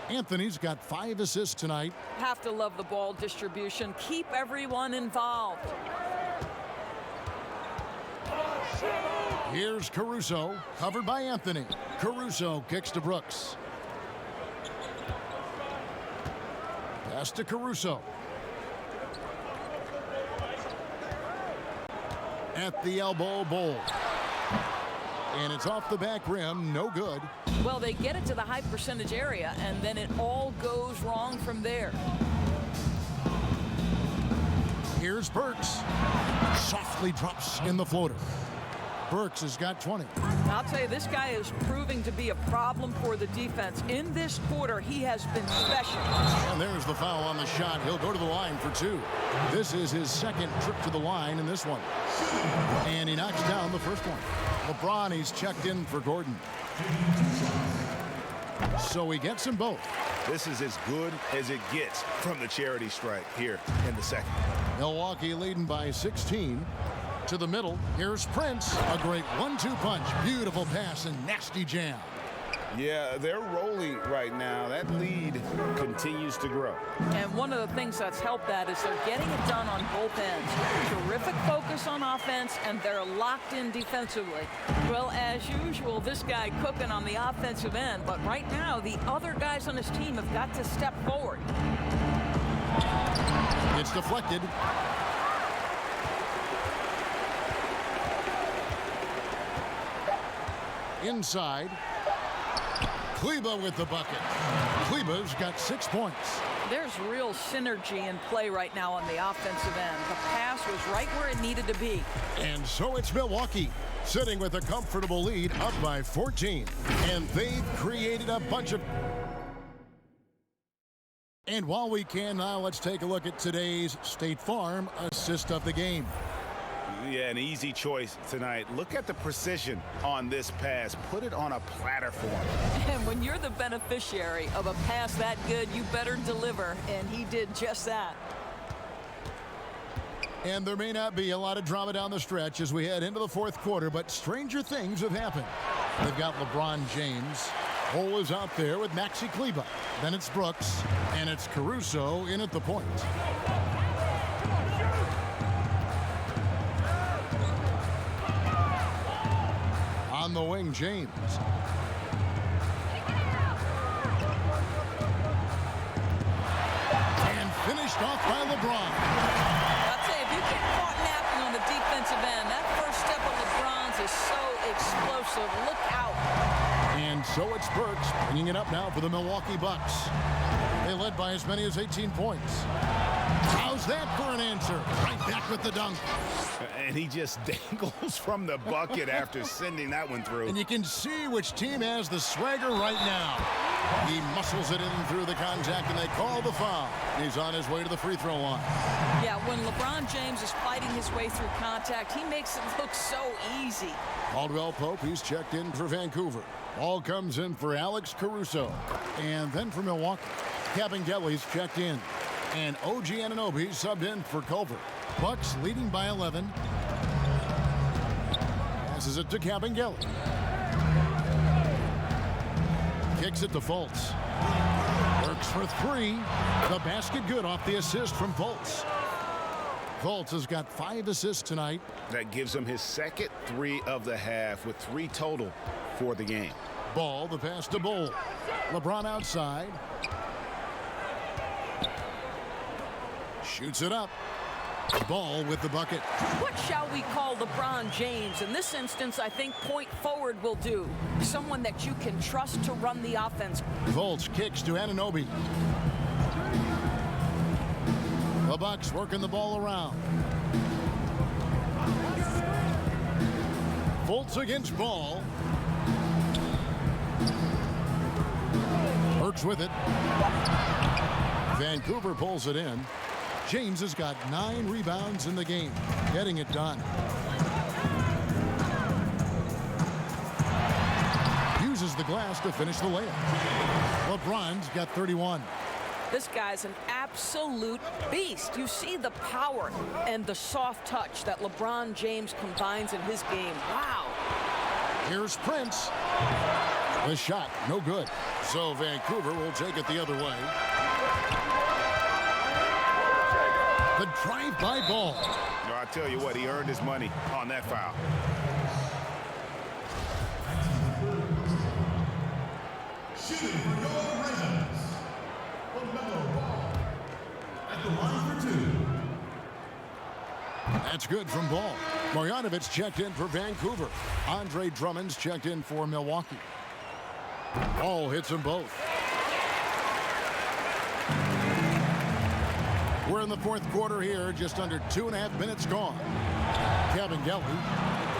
Anthony's got 5 assists tonight. Have to love the ball distribution. Keep everyone involved. Here's Caruso, covered by Anthony. Caruso kicks to Brooks. Pass to Caruso. At the elbow, Bowl. And it's off the back rim, no good. Well, they get it to the high percentage area, and then it all goes wrong from there. Here's Burks. Softly drops in the floater. Burks has got 20. I'll tell you, this guy is proving to be a problem for the defense. In this quarter, he has been special. And there's the foul on the shot. He'll go to the line for 2. This is his second trip to the line in this one. And he knocks down the first one. LeBron, he's checked in for Gordon. So he gets them both. This is as good as it gets from the charity stripe here in the second. Milwaukee leading by 16. To the middle, here's Prince. A great 1-2 punch. Beautiful pass and nasty jam. Yeah, they're rolling right now. That lead continues to grow. And one of the things that's helped that is they're getting it done on both ends. Terrific focus on offense, and they're locked in defensively. Well, as usual, this guy cooking on the offensive end, but right now the other guys on his team have got to step forward. It's deflected. Inside. Kleba with the bucket. Kleba's got 6 points. There's real synergy in play right now on the offensive end. The pass was right where it needed to be. And so it's Milwaukee sitting with a comfortable lead up by 14. And they've created a bunch of... And while we can now, let's take a look at today's State Farm assist of the game. Yeah, an easy choice tonight. Look at the precision on this pass. Put it on a platter for him. And when you're the beneficiary of a pass that good, you better deliver, and he did just that. And there may not be a lot of drama down the stretch as we head into the fourth quarter, but stranger things have happened. They've got LeBron James. Cole is out there with Maxi Kleba. Then it's Brooks, and it's Caruso in at the point. On the wing, James. And finished off by LeBron. I'll tell you, if you get caught napping on the defensive end, that first step of LeBron's is so explosive. Look out. And so it's Burks bringing it up now for the Milwaukee Bucks. They led by as many as 18 points. How's that for an answer? Right back with the dunk. And he just dangles from the bucket after sending that one through. And you can see which team has the swagger right now. He muscles it in through the contact, and they call the foul. He's on his way to the free throw line. Yeah, when LeBron James is fighting his way through contact, he makes it look so easy. Caldwell Pope, he's checked in for Vancouver. Ball comes in for Alex Caruso. And then for Milwaukee, Kabengele's checked in. And OG Anunoby subbed in for Culver. Bucks leading by 11. Passes it to Kabengele. Kicks it to Fultz. Works for 3. The basket good off the assist from Fultz. Fultz has got 5 assists tonight. That gives him his second 3 of the half with 3 total for the game. Ball, the pass to Bowl. LeBron outside. Shoots it up. Ball with the bucket. What shall we call LeBron James? In this instance, I think point forward will do. Someone that you can trust to run the offense. Lolz kicks to Anunoby. The Bucks working the ball around. Fultz against Ball. Burks with it. Vancouver pulls it in. James has got 9 rebounds in the game, getting it done. Uses the glass to finish the layup. LeBron's got 31. This guy's an absolute beast. You see the power and the soft touch that LeBron James combines in his game. Wow. Here's Prince. The shot, no good. So Vancouver will take it the other way. The drive-by ball. No, I tell you what, he earned his money on that foul. Shooting for your Ravens. LaMelo Ball at the line for 2. That's good from Ball. Marjanovic checked in for Vancouver. Andre Drummond's checked in for Milwaukee. Ball hits them both. We're in the fourth quarter here, just under 2.5 minutes gone. Kabengele,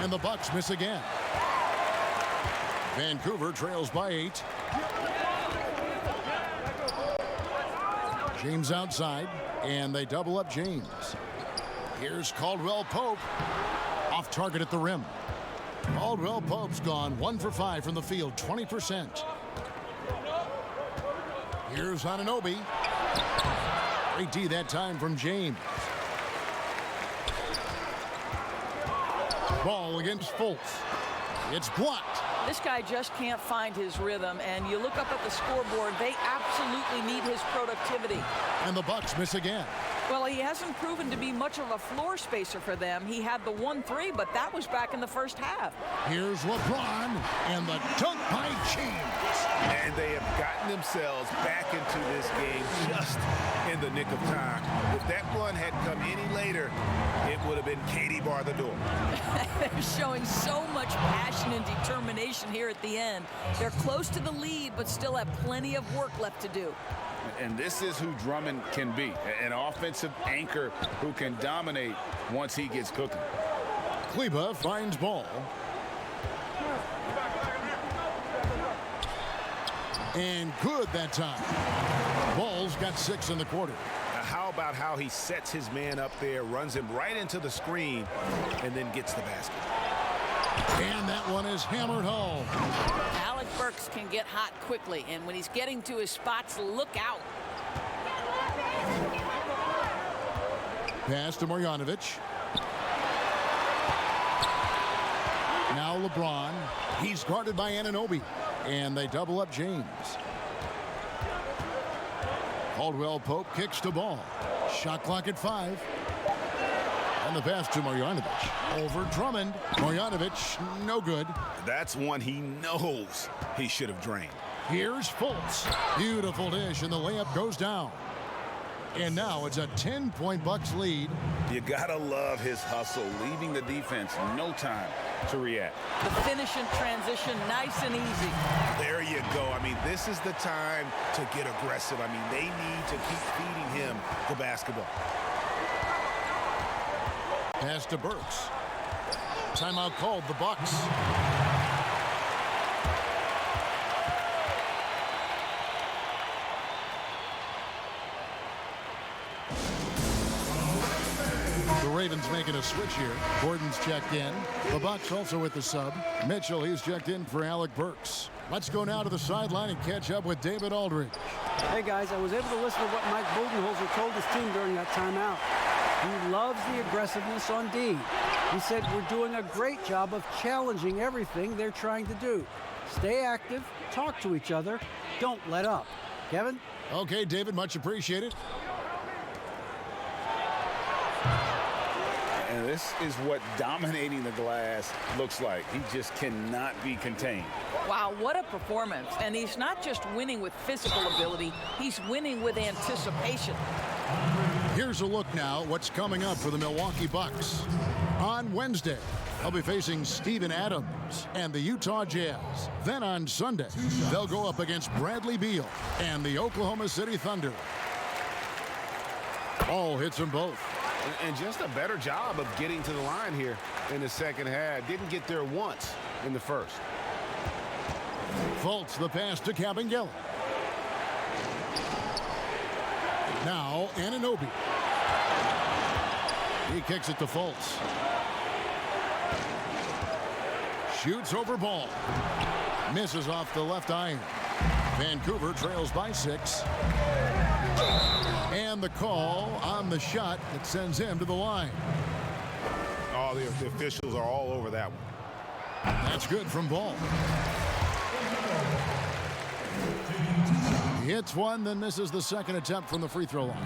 and the Bucks miss again. Vancouver trails by 8. James outside, and they double up James. Here's Caldwell Pope, off target at the rim. Caldwell Pope's gone 1 for 5 from the field, 20%. Here's Anunoby. Great D that time from James. Ball against Fultz. It's blocked. This guy just can't find his rhythm, and you look up at the scoreboard, they absolutely need his productivity. And the Bucks miss again. Well, he hasn't proven to be much of a floor spacer for them. He had the 1-3, but that was back in the first half. Here's LeBron, and the dunk by James. And they have gotten themselves back into this game just in the nick of time. If that one had come any later, it would have been Katie bar the door. They're showing so much passion and determination here at the end. They're close to the lead, but still have plenty of work left to do. And this is who Drummond can be, an offensive anchor who can dominate once he gets cooking. Kleba finds Ball. And good that time. Ball's got 6 in the quarter. Now, how about how he sets his man up there, runs him right into the screen, and then gets the basket. And that one is hammered home. Alec Burks can get hot quickly, and when he's getting to his spots, look out. Pass to Marjanovic. Now LeBron. He's guarded by Anunoby. And they double up James. Caldwell Pope kicks to Ball. Shot clock at 5. And the pass to Marjanovic. Over Drummond. Marjanovic, no good. That's one he knows he should have drained. Here's Fultz. Beautiful dish, and the layup goes down. And now it's a 10-point Bucks lead. You gotta love his hustle, leaving the defense no time to react. The finish in transition, nice and easy. There you go. I mean, this is the time to get aggressive. I mean, they need to keep feeding him the basketball. Pass to Burks. Timeout called, the Bucks. The Ravens making a switch here. Gordon's checked in. The Bucks also with the sub. Mitchell, he's checked in for Alec Burks. Let's go now to the sideline and catch up with David Aldridge. Hey guys, I was able to listen to what Mike Budenholzer told his team during that timeout. He loves the aggressiveness on D. He said we're doing a great job of challenging everything they're trying to do. Stay active, talk to each other, don't let up. Kevin? Okay, David, much appreciated. And this is what dominating the glass looks like. He just cannot be contained. Wow, what a performance. And he's not just winning with physical ability, he's winning with anticipation. Here's a look now at what's coming up for the Milwaukee Bucks. On Wednesday, they'll be facing Steven Adams and the Utah Jazz. Then on Sunday, they'll go up against Bradley Beal and the Oklahoma City Thunder. Ball hits them both. And just a better job of getting to the line here in the second half. Didn't get there once in the first. Fultz the pass to Kabengele. Now Anunoby. He kicks it to Fultz. Shoots over Ball. Misses off the left iron. Vancouver trails by 6. And the call on the shot that sends him to the line. Oh, the officials are all over that one. That's good from Ball. He hits one, then misses the second attempt from the free throw line.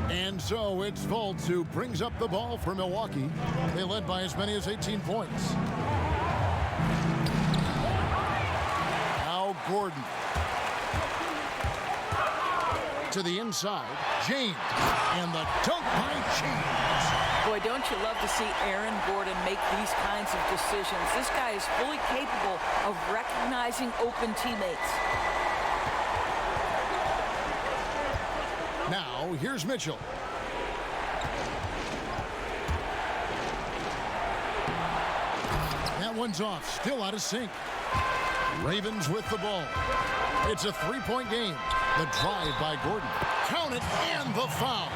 And so it's Fultz who brings up the ball for Milwaukee. They led by as many as 18 points. Now Gordon. To the inside, James, and the dunk by James. Boy, don't you love to see Aaron Gordon make these kinds of decisions. This guy is fully capable of recognizing open teammates. Now, here's Mitchell. That one's off, still out of sync. Ravens with the ball. It's a three-point game. The drive by Gordon. Count it, and the foul.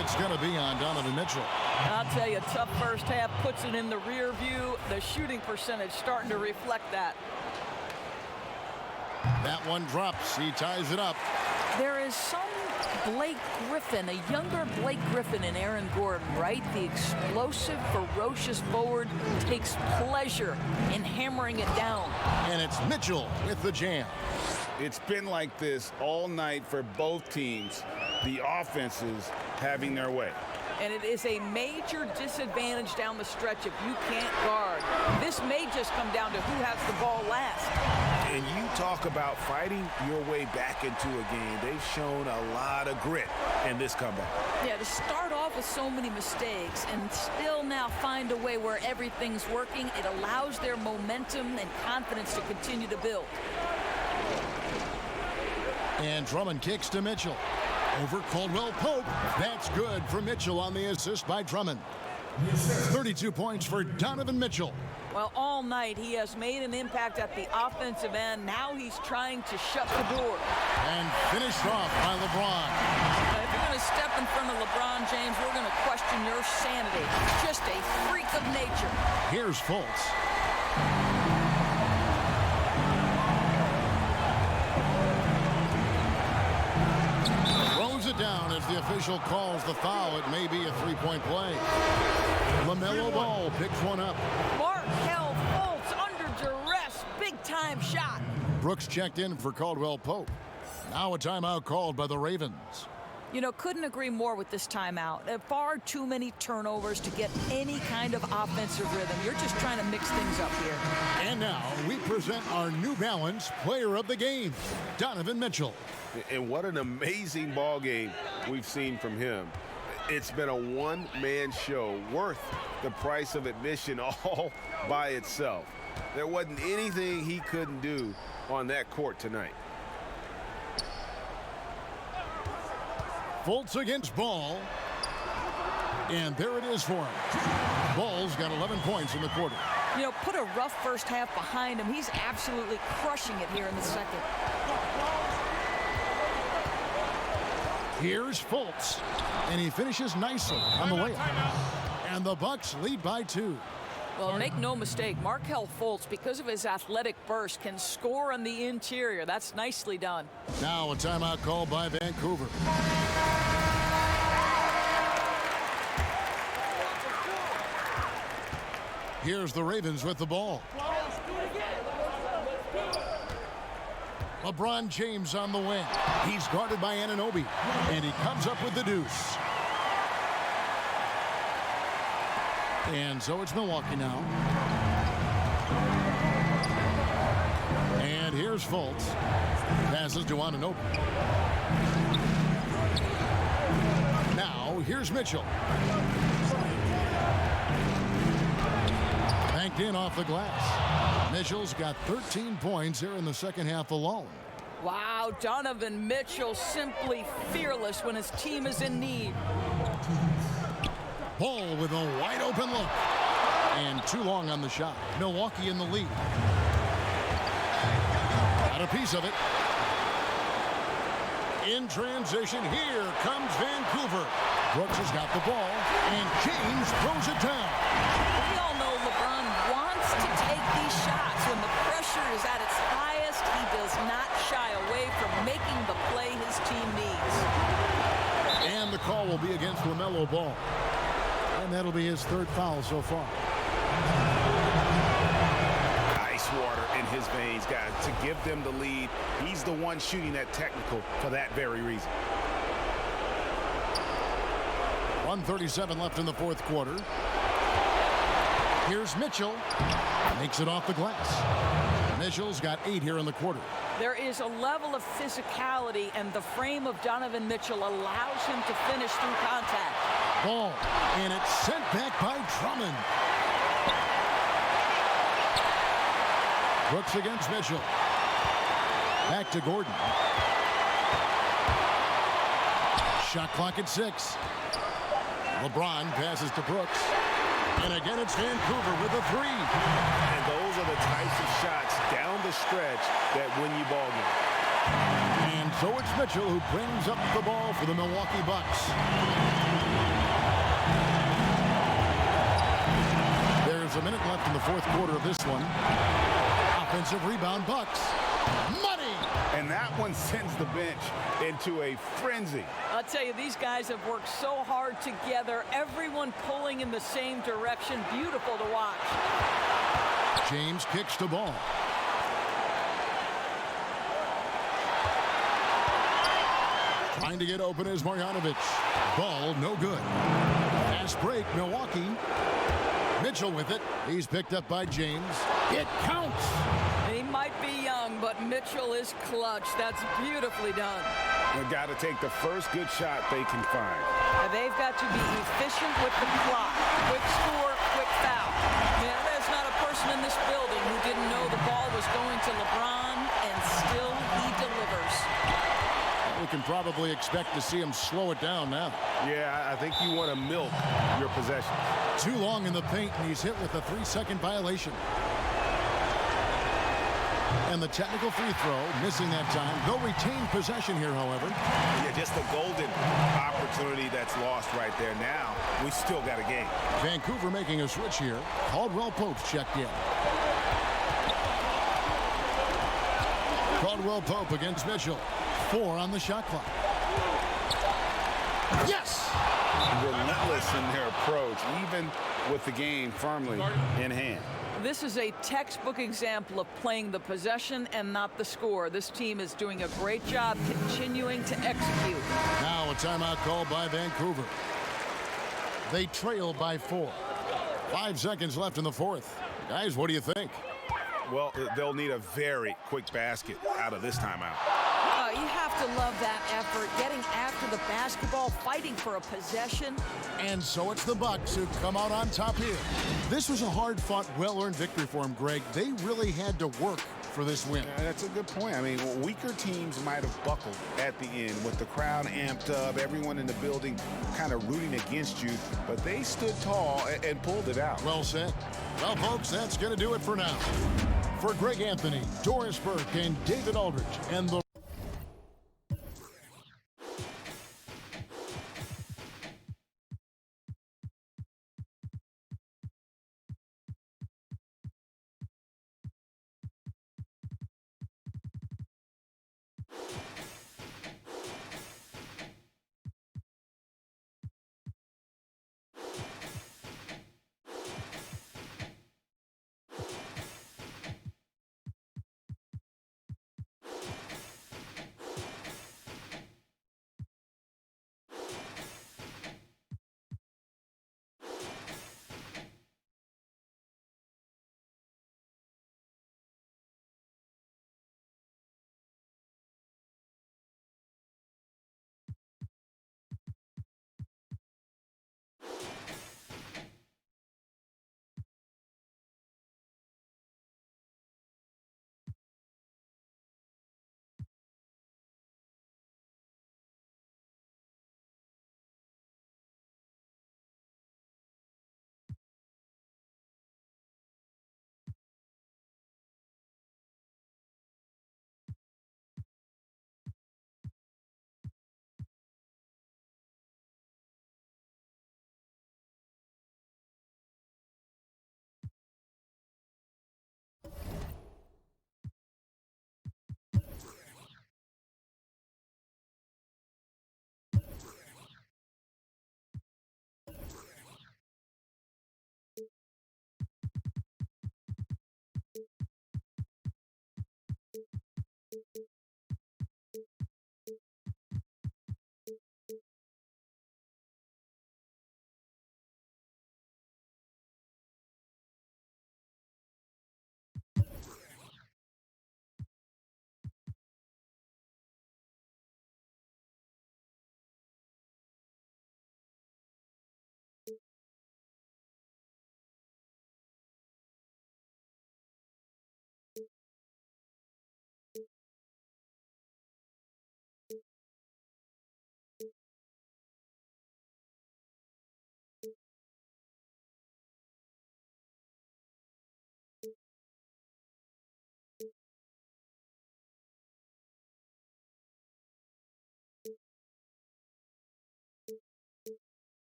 It's going to be on Donovan Mitchell. I'll tell you, tough first half puts it in the rear view. The shooting percentage starting to reflect that. That one drops. He ties it up. There is some Blake Griffin, a younger Blake Griffin in Aaron Gordon, right? The explosive, ferocious forward takes pleasure in hammering it down. And it's Mitchell with the jam. It's been like this all night for both teams. The offenses having their way. And it is a major disadvantage down the stretch if you can't guard. This may just come down to who has the ball last. And you talk about fighting your way back into a game. They've shown a lot of grit in this comeback. Yeah, to start off with so many mistakes and still now find a way where everything's working, it allows their momentum and confidence to continue to build. And Drummond kicks to Mitchell. Over Caldwell Pope. That's good for Mitchell on the assist by Drummond. 32 points for Donovan Mitchell. Well, all night he has made an impact at the offensive end. Now he's trying to shut the door. And finished off by LeBron. If you're going to step in front of LeBron James, we're going to question your sanity. Just a freak of nature. Here's Fultz. It down as the official calls the foul. It may be a three-point play. LaMelo Ball picks one up. Markelle Fultz under duress. Big-time shot. Brooks checked in for Caldwell Pope. Now a timeout called by the Ravens. You know, couldn't agree more with this timeout. Far too many turnovers to get any kind of offensive rhythm. You're just trying to mix things up here. And now we present our New Balance Player of the Game, Donovan Mitchell. And what an amazing ball game we've seen from him. It's been a one-man show worth the price of admission all by itself. There wasn't anything he couldn't do on that court tonight. Fultz against Ball. And there it is for him. Ball's got 11 points in the quarter. You know, put a rough first half behind him. He's absolutely crushing it here in the second. Here's Fultz, and he finishes nicely on the layup. And the Bucks lead by 2. Well, make no mistake, Markelle Fultz, because of his athletic burst, can score on the interior. That's nicely done. Now a timeout called by Vancouver. Here's the Ravens with the ball. LeBron James on the wing. He's guarded by Anunoby, and he comes up with the deuce. And so it's Milwaukee now. And here's Fultz. Passes to Anunoby. Now, here's Mitchell. Banked in off the glass. Mitchell's got 13 points here in the second half alone. Wow, Donovan Mitchell simply fearless when his team is in need. Ball with a wide open look. And too long on the shot. Milwaukee in the lead. Got a piece of it. In transition, here comes Vancouver. Brooks has got the ball, and James throws it down. We all know LeBron wants to take these shots. When the pressure is at its highest, he does not shy away from making the play his team needs. And the call will be against LaMelo Ball. And that'll be his third foul so far. Ice water in his veins, guys, to give them the lead. He's the one shooting that technical for that very reason. 1:37 left in the fourth quarter. Here's Mitchell. Makes it off the glass. Mitchell's got 8 here in the quarter. There is a level of physicality, and the frame of Donovan Mitchell allows him to finish through contact. Ball, and it's sent back by Drummond. Brooks against Mitchell. Back to Gordon. Shot clock at 6. LeBron passes to Brooks. And again, it's Vancouver with a 3. And those are the types of shots down the stretch that win you ball games. And so it's Mitchell who brings up the ball for the Milwaukee Bucks. There's a minute left in the fourth quarter of this one. Offensive rebound, Bucks. Money! And that one sends the bench into a frenzy. I'll tell you, these guys have worked so hard together. Everyone pulling in the same direction. Beautiful to watch. James kicks the ball. Trying to get open is Marjanovic. Ball no good. Fast break, Milwaukee. Mitchell with it. He's picked up by James. It counts. He might be young, but Mitchell is clutch. That's beautifully done. They've got to take the first good shot they can find. They've got to be efficient with the clock. Quick score, quick foul. Yeah, there's not a person in this building who didn't know the ball was going to LeBron, and still he delivers. We can probably expect to see him slow it down now. Yeah, I think you want to milk your possession. Too long in the paint, and he's hit with a 3-second violation. And the technical free throw, missing that time. They'll retain possession here, however. Yeah, just the golden opportunity that's lost right there. Now, we still got a game. Vancouver making a switch here. Caldwell Pope checked in. Caldwell Pope against Mitchell. 4 on the shot clock. Yes! Relentless in their approach, even with the game firmly in hand. This is a textbook example of playing the possession and not the score. This team is doing a great job continuing to execute. Now a timeout called by Vancouver. They trail by 4. 5 seconds left in the fourth. Guys, what do you think? Well, they'll need a very quick basket out of this timeout. You have to love that effort, getting after the basketball, fighting for a possession. And so it's the Bucks who come out on top here. This was a hard-fought, well-earned victory for them, Greg. They really had to work for this win. That's a good point. I mean, weaker teams might have buckled at the end with the crowd amped up, everyone in the building kind of rooting against you, but they stood tall and pulled it out. Well said. Well, folks, that's going to do it for now. For Greg Anthony, Doris Burke, and David Aldridge, and the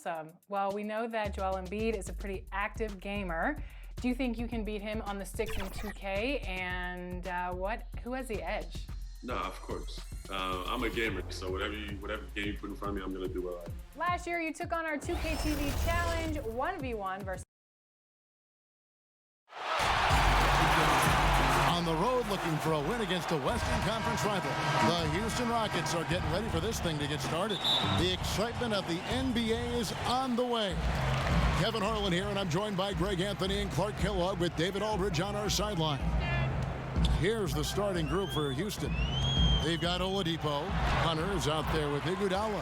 awesome. Well, we know that Joel Embiid is a pretty active gamer. Do you think you can beat him on the sticks in 2K? And who has the edge? No, of course. I'm a gamer, so whatever game you put in front of me, I'm gonna do well at it. Last year, you took on our 2K TV challenge 1v1 versus. On the road looking for a win against a Western Conference rival. The Houston Rockets are getting ready for this thing to get started. The excitement of the NBA is on the way. Kevin Harlan here, and I'm joined by Greg Anthony and Clark Kellogg with David Aldridge on our sideline. Here's the starting group for Houston. They've got Oladipo. Hunter is out there with Iguodala.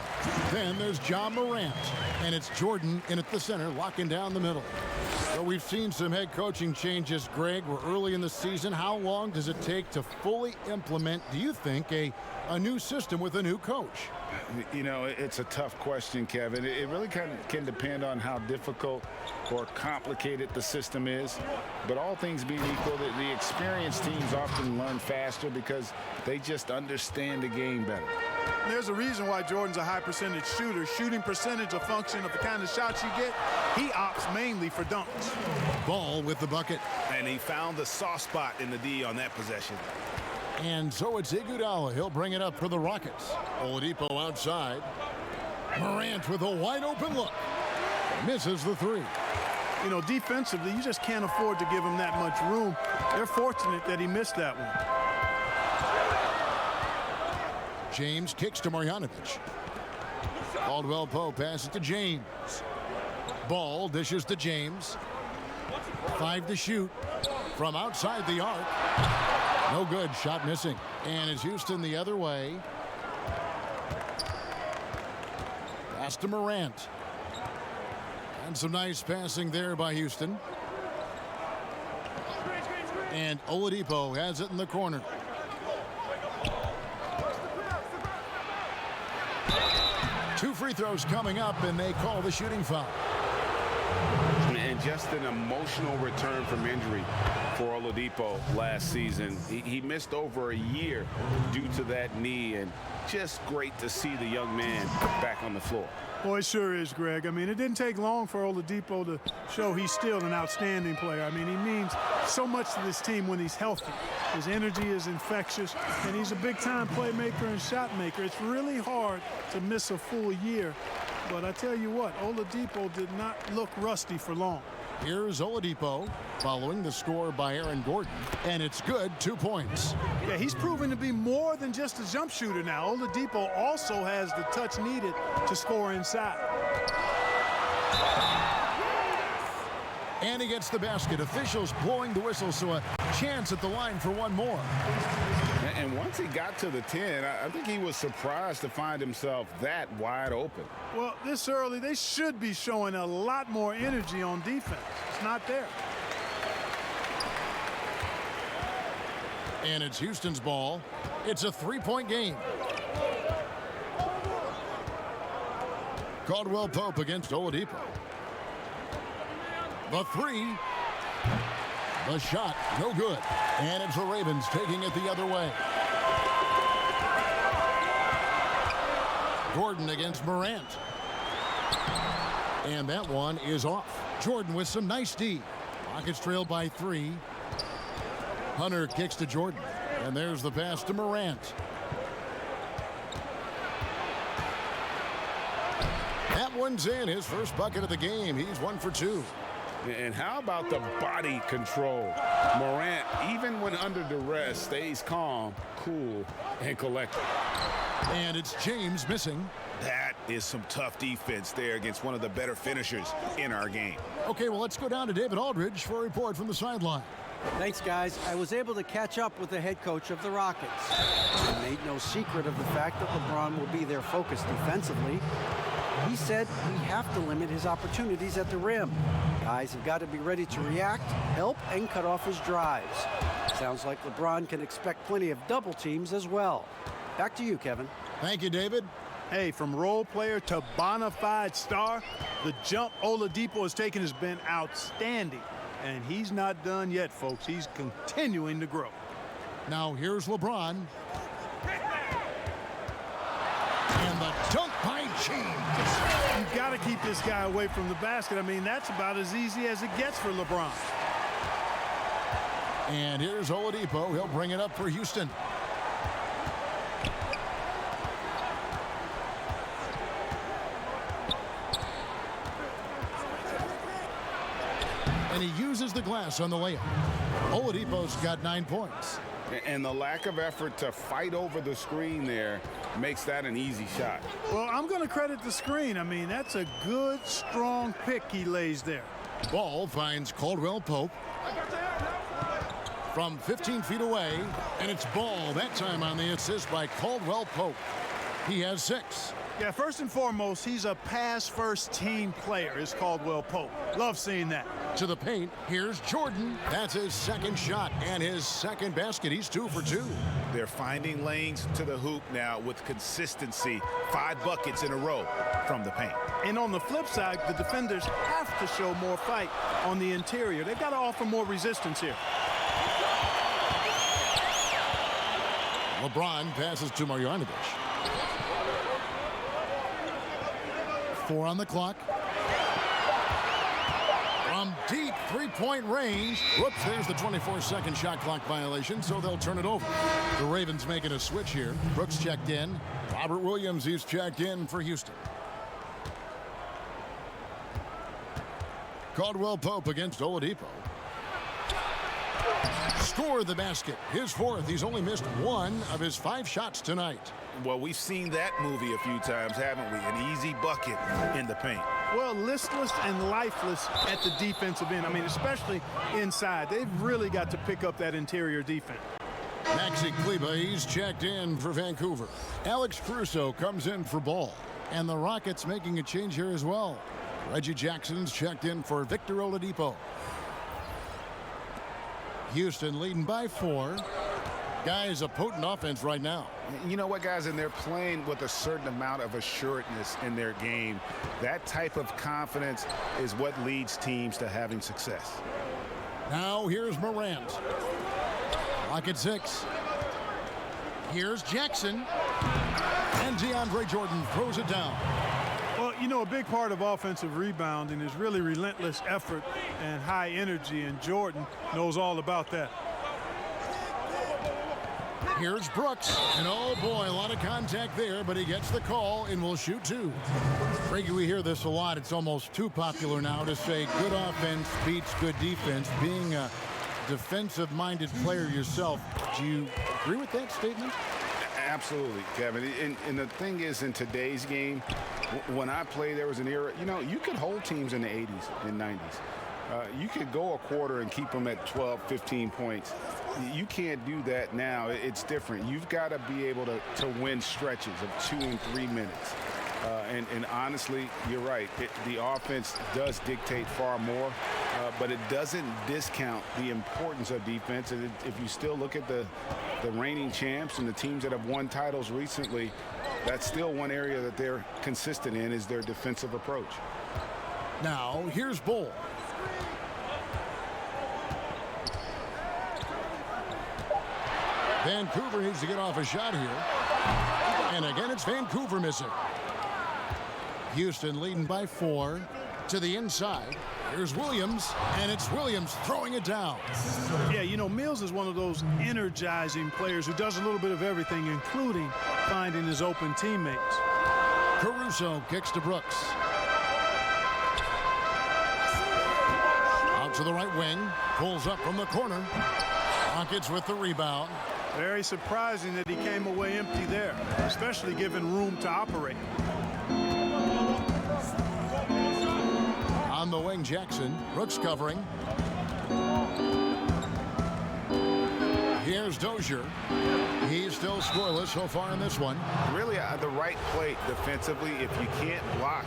Then there's John Morant. And it's Jordan in at the center, locking down the middle. So we've seen some head coaching changes, Greg. We're early in the season. How long does it take to fully implement, do you think, a new system with a new coach? You know, it's a tough question, Kevin. It really can depend on how difficult or complicated the system is. But all things being equal, the experienced teams often learn faster because they just understand the game better. There's a reason why Jordan's a high percentage shooter. Shooting percentage a function of the kind of shots you get. He opts mainly for dunks. Ball with the bucket. And he found the soft spot in the D on that possession. And so it's Iguodala. He'll bring it up for the Rockets. Oladipo outside. Morant with a wide open look. Misses the three. You know, defensively, you just can't afford to give him that much room. They're fortunate that he missed that one. James kicks to Marjanovic. Caldwell Pope passes to James. Ball dishes to James. 5 to shoot from outside the arc. No good. Shot missing. And it's Houston the other way. Pass to Morant. And some nice passing there by Houston. And Oladipo has it in the corner. Two free throws coming up, and they call the shooting foul. And just an emotional return from injury for Oladipo last season. He missed over a year due to that knee, and just great to see the young man back on the floor. Boy, it sure is, Greg. I mean, it didn't take long for Oladipo to show he's still an outstanding player. I mean, he means so much to this team when he's healthy. His energy is infectious, and he's a big-time playmaker and shot maker. It's really hard to miss a full year. But I tell you what, Oladipo did not look rusty for long. Here's Oladipo following the score by Aaron Gordon, and it's good. 2 points. Yeah, he's proven to be more than just a jump shooter now. Oladipo also has the touch needed to score inside. And he gets the basket. Officials blowing the whistle, so a chance at the line for one more. And once he got to the 10, I think he was surprised to find himself that wide open. Well, this early, they should be showing a lot more energy on defense. It's not there. And it's Houston's ball. It's a 3-point game. Caldwell Pope against Oladipo. The three. The shot, no good. And it's the Ravens taking it the other way. Gordon against Morant. And that one is off. Jordan with some nice D. Rockets trail by 3. Hunter kicks to Jordan. And there's the pass to Morant. That one's in. His first bucket of the game. He's 1 for 2. And how about the body control? Morant, even when under duress, stays calm, cool, and collected. And it's James missing. That is some tough defense there against one of the better finishers in our game. Okay, well, let's go down to David Aldridge for a report from the sideline. Thanks, guys. I was able to catch up with the head coach of the Rockets. He made no secret of the fact that LeBron will be their focus defensively. He said we have to limit his opportunities at the rim. Guys have got to be ready to react, help, and cut off his drives. Sounds like LeBron can expect plenty of double teams as well. Back to you, Kevin. Thank you, David. Hey, from role player to bona fide star, the jump Oladipo has taken has been outstanding. And he's not done yet, folks. He's continuing to grow. Now here's LeBron. And the dunk by James. You've got to keep this guy away from the basket. I mean, that's about as easy as it gets for LeBron. And here's Oladipo. He'll bring it up for Houston. And he uses the glass on the layup. Oladipo's got 9 points. And the lack of effort to fight over the screen there makes that an easy shot. Well, I'm going to credit the screen. I mean, that's a good, strong pick he lays there. Ball finds Caldwell Pope from 15 feet away, and it's Ball that time on the assist by Caldwell Pope. He has 6. Yeah, first and foremost, he's a pass-first team player, is Caldwell Pope. Love seeing that. To the paint, here's Jordan. That's his second shot and his second basket. He's 2 for 2. They're finding lanes to the hoop now with consistency. 5 buckets in a row from the paint. And on the flip side, the defenders have to show more fight on the interior. They've got to offer more resistance here. LeBron passes to Marjanovic. 4 on the clock. From deep three-point range. Whoops, there's the 24-second shot clock violation, so they'll turn it over. The Ravens making a switch here. Brooks checked in. Robert Williams, he's checked in for Houston. Caldwell Pope against Oladipo. Scored the basket. His 4th. He's only missed 1 of his 5 shots tonight. Well, we've seen that movie a few times, haven't we? An easy bucket in the paint. Well, listless and lifeless at the defensive end. I mean, especially inside. They've really got to pick up that interior defense. Maxi Kleber, he's checked in for Vancouver. Alex Caruso comes in for Ball. And the Rockets making a change here as well. Reggie Jackson's checked in for Victor Oladipo. Houston leading by 4. Guys, a potent offense right now. You know what, guys, and they're playing with a certain amount of assuredness in their game. That type of confidence is what leads teams to having success. Now here's Morant. Clock at 6. Here's Jackson. And DeAndre Jordan throws it down. Well, you know, a big part of offensive rebounding is really relentless effort and high energy, and Jordan knows all about that. Here's Brooks, and oh boy, a lot of contact there, but he gets the call and will shoot 2. Frankie, we hear this a lot. It's almost too popular now to say good offense beats good defense. Being a defensive-minded player yourself, do you agree with that statement? Absolutely, Kevin. And the thing is, in today's game, when I played, there was an era, you know, you could hold teams in the 80s and 90s. You could go a quarter and keep them at 12, 15 points. You can't do that now. It's different. You've got to be able to win stretches of 2 and 3 minutes. And honestly, you're right. The offense does dictate far more, but it doesn't discount the importance of defense. And if you still look at the reigning champs and the teams that have won titles recently, that's still one area that they're consistent in, is their defensive approach. Now, here's Bull. Vancouver needs to get off a shot here. And again, it's Vancouver missing. Houston leading by 4 to the inside. Here's Williams, and it's Williams throwing it down. Yeah, you know, Mills is one of those energizing players who does a little bit of everything, including finding his open teammates. Caruso kicks to Brooks. Out to the right wing, pulls up from the corner. Rockets with the rebound. Very surprising that he came away empty there, especially given room to operate. On the wing, Jackson. Brooks covering. Here's Dozier. He's still scoreless so far in this one. Really, the right play defensively. If you can't block,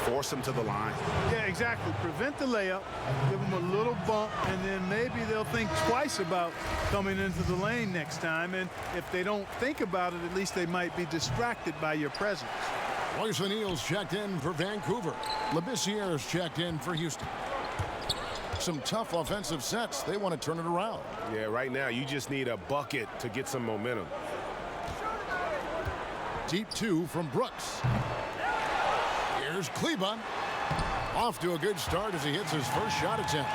force them to the line. Yeah, exactly. Prevent the layup, give them a little bump, and then maybe they'll think twice about coming into the lane next time. And if they don't think about it, at least they might be distracted by your presence. Royce O'Neal's checked in for Vancouver. Labissiere's checked in for Houston. Some tough offensive sets. They want to turn it around. Yeah, right now you just need a bucket to get some momentum. Deep 2 from Brooks. Here's Kleba. Off to a good start as he hits his first shot attempt.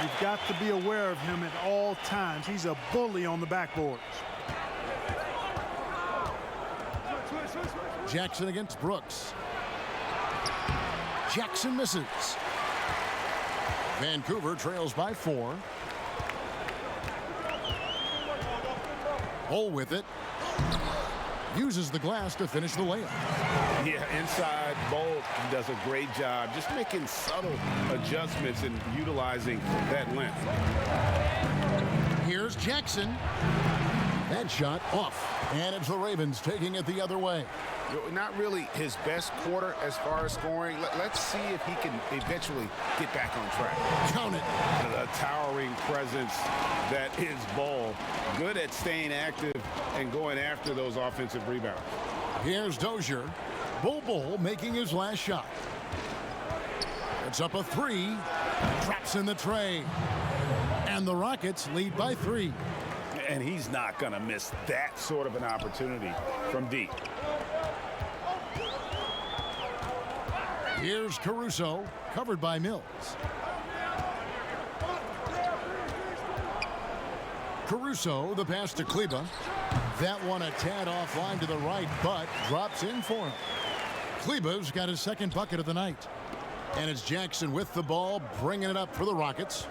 You've got to be aware of him at all times. He's a bully on the backboards. Jackson against Brooks. Jackson misses. Vancouver trails by 4. Bull with it. Uses the glass to finish the layup. Yeah, inside, Bolt does a great job just making subtle adjustments and utilizing that length. Here's Jackson. That shot off. And it's the Ravens taking it the other way. Not really his best quarter as far as scoring. Let's see if he can eventually get back on track. Count it. A towering presence that is Ball. Good at staying active and going after those offensive rebounds. Here's Dozier. Bull making his last shot. It's up a 3. Drops in the tray. And the Rockets lead by 3. And he's not going to miss that sort of an opportunity from deep. Here's Caruso, covered by Mills. Caruso, the pass to Kleba. That one a tad offline to the right, but drops in for him. Kleba's got his second bucket of the night. And it's Jackson with the ball, bringing it up for the Rockets.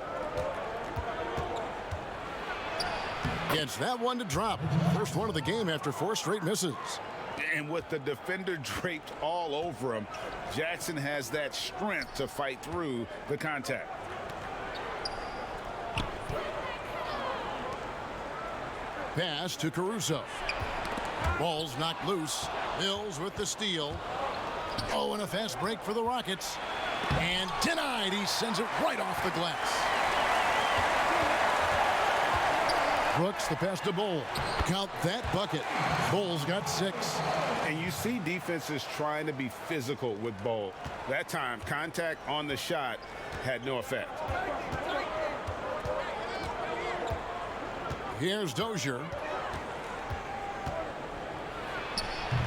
Gets that one to drop. First one of the game after 4 straight misses. And with the defender draped all over him, Jackson has that strength to fight through the contact. Pass to Caruso. Ball's knocked loose. Mills with the steal. Oh, and a fast break for the Rockets. And denied. He sends it right off the glass. Brooks, the pass to Bull. Count that bucket. Bull's got 6. And you see defenses trying to be physical with Bull. That time, contact on the shot had no effect. Here's Dozier.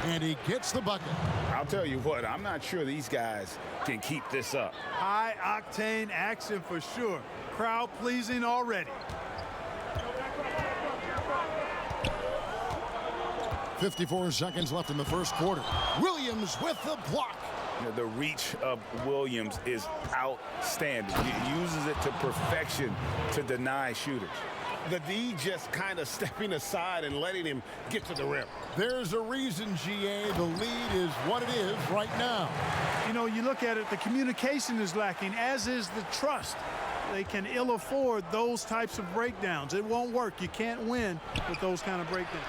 And he gets the bucket. I'll tell you what, I'm not sure these guys can keep this up. High-octane action for sure. Crowd-pleasing already. 54 seconds left in the first quarter. Williams with the block. The reach of Williams is outstanding. He uses it to perfection to deny shooters. The D just kind of stepping aside and letting him get to the rim. There's a reason, GA, the lead is what it is right now. You know, you look at it, the communication is lacking, as is the trust. They can ill afford those types of breakdowns. It won't work. You can't win with those kind of breakdowns.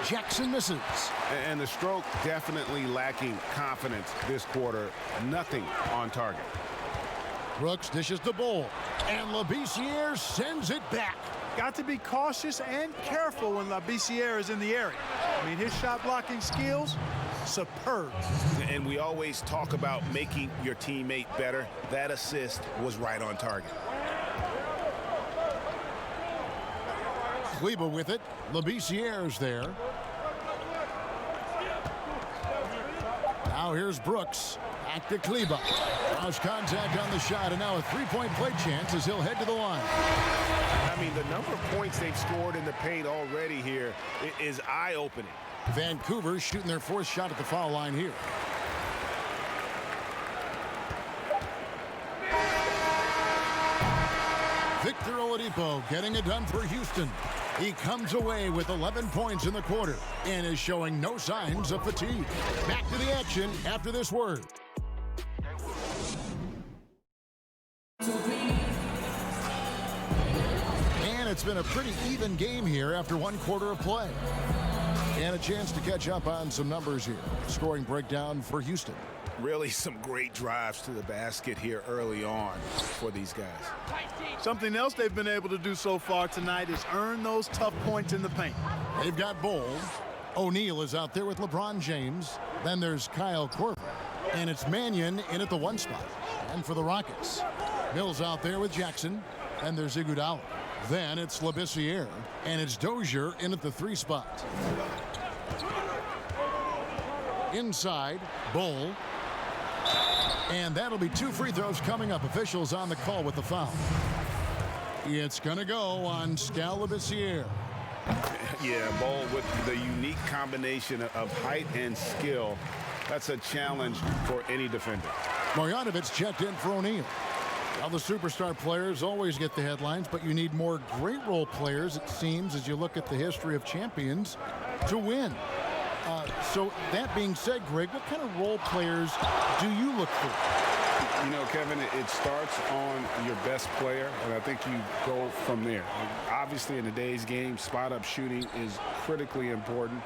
Jackson misses. And the stroke definitely lacking confidence this quarter. Nothing on target. Brooks dishes to Bull. And Labissiere sends it back. Got to be cautious and careful when Labissiere is in the area. I mean, his shot blocking skills, superb. And we always talk about making your teammate better. That assist was right on target. Kleba with it. Labissiere's there. Now here's Brooks. Back to Kleba. Cross contact on the shot, and now a three-point play chance as he'll head to the line. I mean, the number of points they've scored in the paint already here is eye-opening. Vancouver shooting their 4th shot at the foul line here. Victor Oladipo getting it done for Houston. He comes away with 11 points in the quarter and is showing no signs of fatigue. Back to the action after this word. And it's been a pretty even game here after 1 quarter of play. And a chance to catch up on some numbers here. Scoring breakdown for Houston. Really some great drives to the basket here early on for these guys. Something else they've been able to do so far tonight is earn those tough points in the paint. They've got Bull. O'Neal is out there with LeBron James. Then there's Kyle Korver. And it's Mannion in at the 1 spot. And for the Rockets, Mills out there with Jackson. And there's Iguodala. Then it's Labissiere. And it's Dozier in at the 3 spot. Inside, Bull. And that'll be 2 free throws coming up. Officials on the call with the foul. It's going to go on Scalabissiere. Yeah, Ball with the unique combination of height and skill. That's a challenge for any defender. Marjanovic checked in for O'Neal. Now, the superstar players always get the headlines, but you need more great role players, it seems, as you look at the history of champions, to win. So that being said, Greg, what kind of role players do you look for? You know, Kevin, it starts on your best player, and I think you go from there. Obviously, in today's game, spot-up shooting is critically important.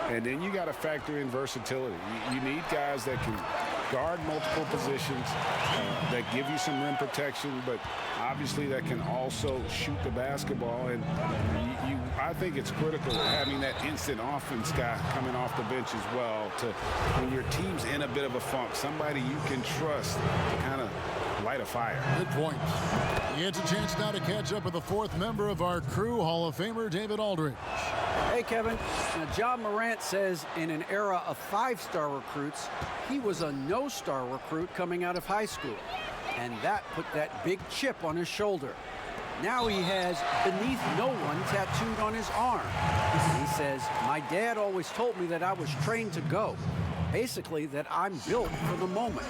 And then you got to factor in versatility. You need guys that can guard multiple positions, that give you some rim protection, but obviously that can also shoot the basketball. And I think it's critical having that instant offense guy coming off the bench as well, to when your team's in a bit of a funk, somebody you can trust to kind of light a fire. Good point. It's a chance now to catch up with the 4th member of our crew, Hall of Famer David Aldridge. Hey, Kevin. Now, John Morant says in an era of 5-star recruits, he was a no-star recruit coming out of high school. And that put that big chip on his shoulder. Now he has "beneath no one" tattooed on his arm. He says, "My dad always told me that I was trained to go. Basically, that I'm built for the moment."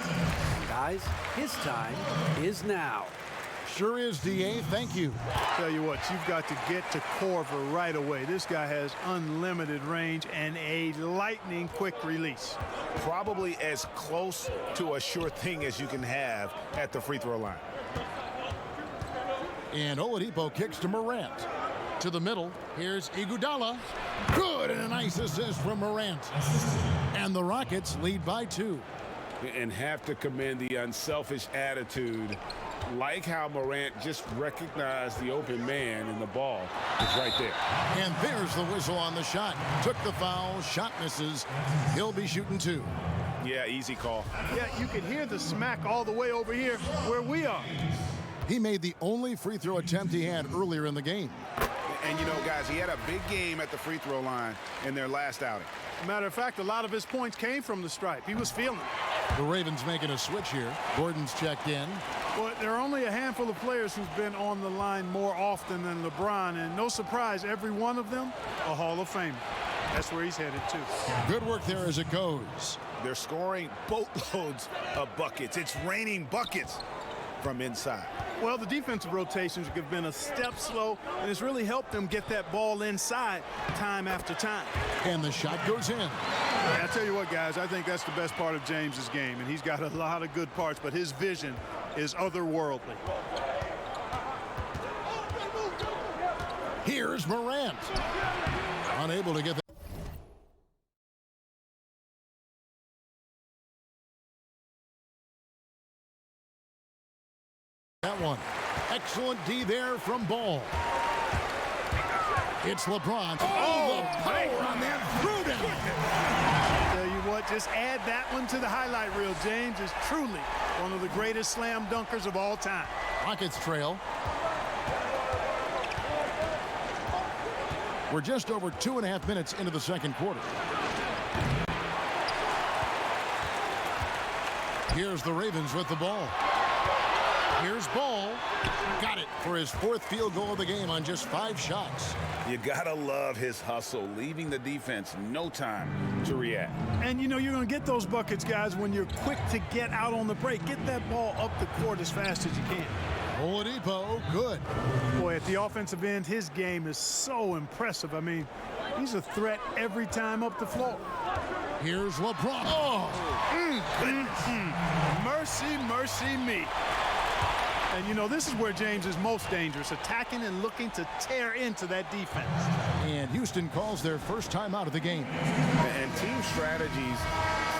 Guys, his time is now. Sure is, DA. Thank you. Tell you what, you've got to get to Korver right away. This guy has unlimited range and a lightning quick release. Probably as close to a sure thing as you can have at the free throw line. And Oladipo kicks to Morant. To the middle, here's Iguodala. Good, and a nice assist from Morant. And the Rockets lead by 2. And have to commend the unselfish attitude, like how Morant just recognized the open man, and the ball is right there. And there's the whistle on the shot. Took the foul, shot misses. He'll be shooting 2. Yeah, easy call. Yeah, you can hear the smack all the way over here where we are. He made the only free throw attempt he had earlier in the game. And, you know, guys, he had a big game at the free throw line in their last outing. Matter of fact, a lot of his points came from the stripe. He was feeling it. The Ravens making a switch here. Gordon's checked in. Well, there are only a handful of players who've been on the line more often than LeBron, and no surprise, every one of them a Hall of Famer. That's where he's headed to. Good work there as it goes. They're scoring boatloads of buckets. It's raining buckets from inside. Well, the defensive rotations have been a step slow, and it's really helped them get that ball inside time after time. And the shot goes in. I tell you what, guys, I think that's the best part of James's game, and he's got a lot of good parts, but his vision is otherworldly. Here's Morant. Unable to get the that one. Excellent D there from Ball. It's LeBron. Oh, the power on that throwdown. Tell you what, just add that one to the highlight reel. James is truly one of the greatest slam dunkers of all time. Rockets trail. We're just over 2.5 minutes into the second quarter. Here's the Ravens with the ball. Here's Ball. Got it for his 4th field goal of the game on just 5 shots. You gotta love his hustle, leaving the defense no time to react. And you know you're going to get those buckets, guys, when you're quick to get out on the break. Get that ball up the court as fast as you can. Oladipo, good. Boy, at the offensive end, his game is so impressive. I mean, he's a threat every time up the floor. Here's LeBron. Oh, mercy, mercy me. And, you know, this is where James is most dangerous, attacking and looking to tear into that defense. And Houston calls their first time out of the game. And team strategies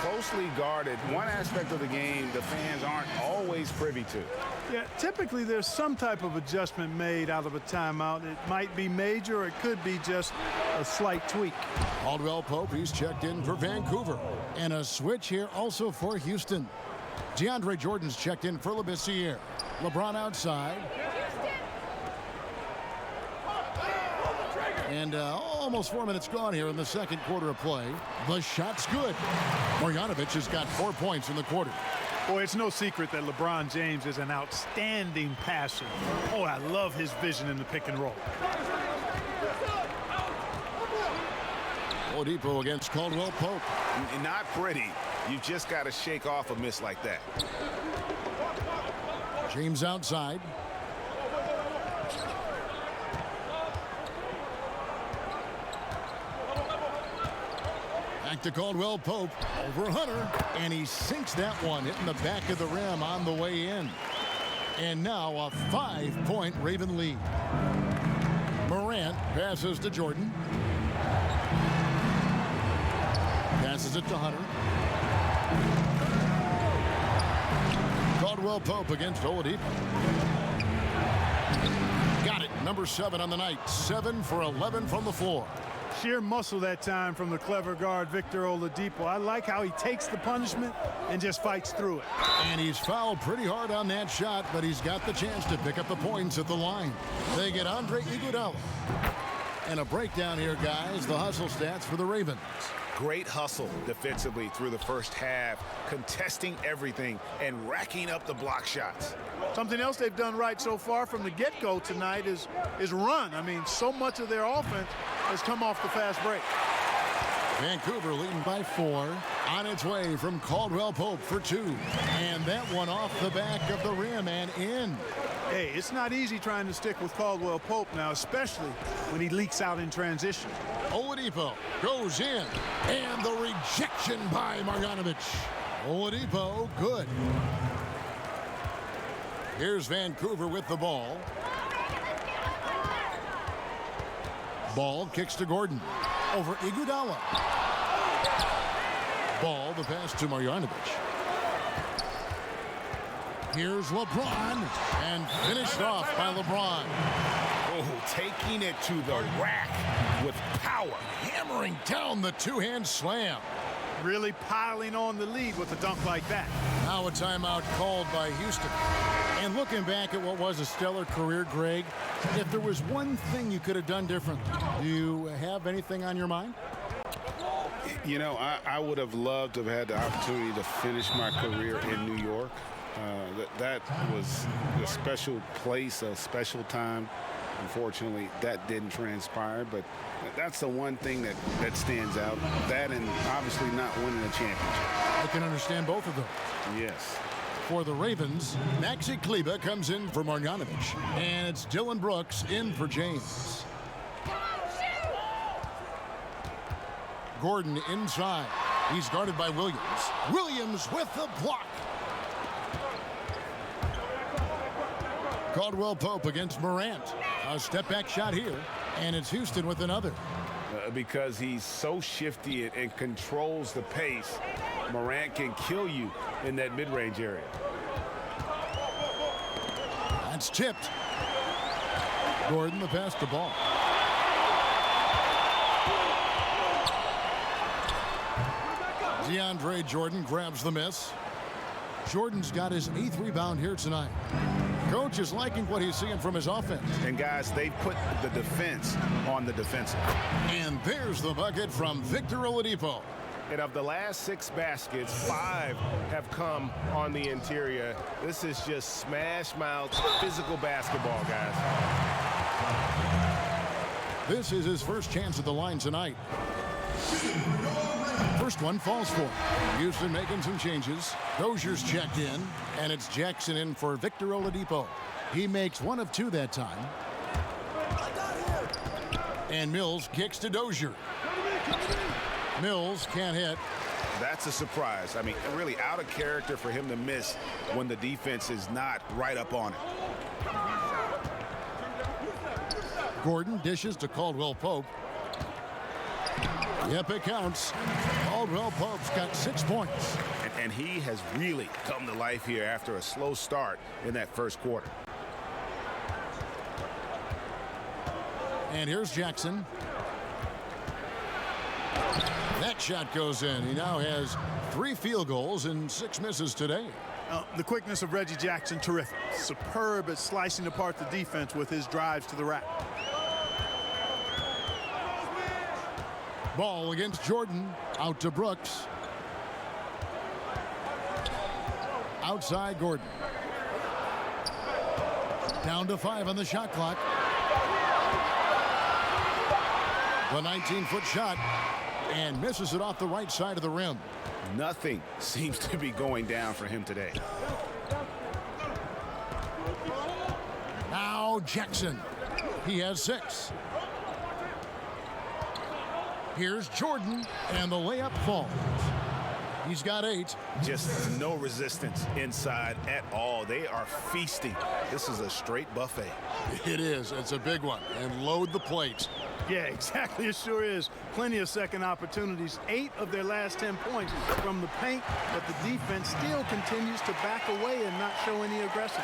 closely guarded. One aspect of the game the fans aren't always privy to. Yeah, typically there's some type of adjustment made out of a timeout. It might be major or it could be just a slight tweak. Caldwell Pope, he's checked in for Vancouver. And a switch here also for Houston. DeAndre Jordan's checked in for Labissiere. LeBron outside. And almost 4 minutes gone here in the second quarter of play. The shot's good. Marjanovic has got 4 points in the quarter. Boy, it's no secret that LeBron James is an outstanding passer. Oh, I love his vision in the pick and roll. Oladipo against Caldwell Pope. Not pretty. You just got to shake off a miss like that. James outside. Back to Caldwell Pope over Hunter, and he sinks that one, hitting the back of the rim on the way in. And now a 5-point Raven lead. Morant passes to Jordan. Passes it to Hunter. Caldwell Pope against Oladipo. Got it. Number 7 on the night. 7 for 11 from the floor. Sheer muscle that time from the clever guard, Victor Oladipo. I like how he takes the punishment and just fights through it. And he's fouled pretty hard on that shot, but he's got the chance to pick up the points at the line. They get Andre Iguodala. And a breakdown here, guys. The hustle stats for the Ravens. Great hustle defensively through the first half, contesting everything and racking up the block shots. Something else they've done right so far from the get-go tonight is run. I mean, so much of their offense has come off the fast break. Vancouver leading by 4. On its way from Caldwell Pope for 2. And that one off the back of the rim and in. Hey, it's not easy trying to stick with Caldwell Pope now, especially when he leaks out in transition. Oladipo goes in, and the rejection by Marjanovic. Oladipo, good. Here's Vancouver with the ball. Ball kicks to Gordon. Over Iguodala. Ball, the pass to Marjanovic. Here's LeBron, and finished off by LeBron. Oh, taking it to the rack with power. Hammering down the two-hand slam. Really piling on the lead with a dunk like that. Now a timeout called by Houston. And looking back at what was a stellar career, Greg, if there was one thing you could have done differently, do you have anything on your mind? You know, I would have loved to have had the opportunity to finish my career in New York. That was a special place, a special time. Unfortunately, that didn't transpire, but that's the one thing that stands out. That and obviously not winning a championship. I can understand both of them. Yes. For the Ravens, Maxi Kleber comes in for Marjanovic, and it's Dylan Brooks in for James. Gordon inside. He's guarded by Williams. Williams with the block. Caldwell Pope against Morant. A step-back shot here, and it's Houston with another. Because he's so shifty and controls the pace, Morant can kill you in that mid-range area. That's tipped. Gordon the pass to ball. DeAndre Jordan grabs the miss. Jordan's got his 8th rebound here tonight. Coach is liking what he's seeing from his offense. And guys, they put the defense on the defensive. And there's the bucket from Victor Oladipo. And of the last 6 baskets, 5 have come on the interior. This is just smash mouth physical basketball, guys. This is his first chance at the line tonight. First one falls for him. Houston making some changes. Dozier's checked in, and it's Jackson in for Victor Oladipo. He makes 1 of 2 that time. And Mills kicks to Dozier. Mills can't hit. That's a surprise. I mean, really out of character for him to miss when the defense is not right up on it. Gordon dishes to Caldwell Pope. Yep, it counts. Caldwell Pope's got 6 points. And he has really come to life here after a slow start in that first quarter. And here's Jackson. That shot goes in. He now has 3 field goals and 6 misses today. The quickness of Reggie Jackson, terrific. Superb at slicing apart the defense with his drives to the rack. Ball against Jordan. Out to Brooks. Outside Gordon. Down to 5 on the shot clock. The 19-foot shot, and misses it off the right side of the rim. Nothing seems to be going down for him today. Now Jackson. He has 6. Here's Jordan, and the layup falls. He's got 8. Just no resistance inside at all. They are feasting. This is a straight buffet. It is. It's a big one. And load the plate. Yeah, exactly. It sure is. Plenty of second opportunities. 8 of their last 10 points from the paint, but the defense still continues to back away and not show any aggression.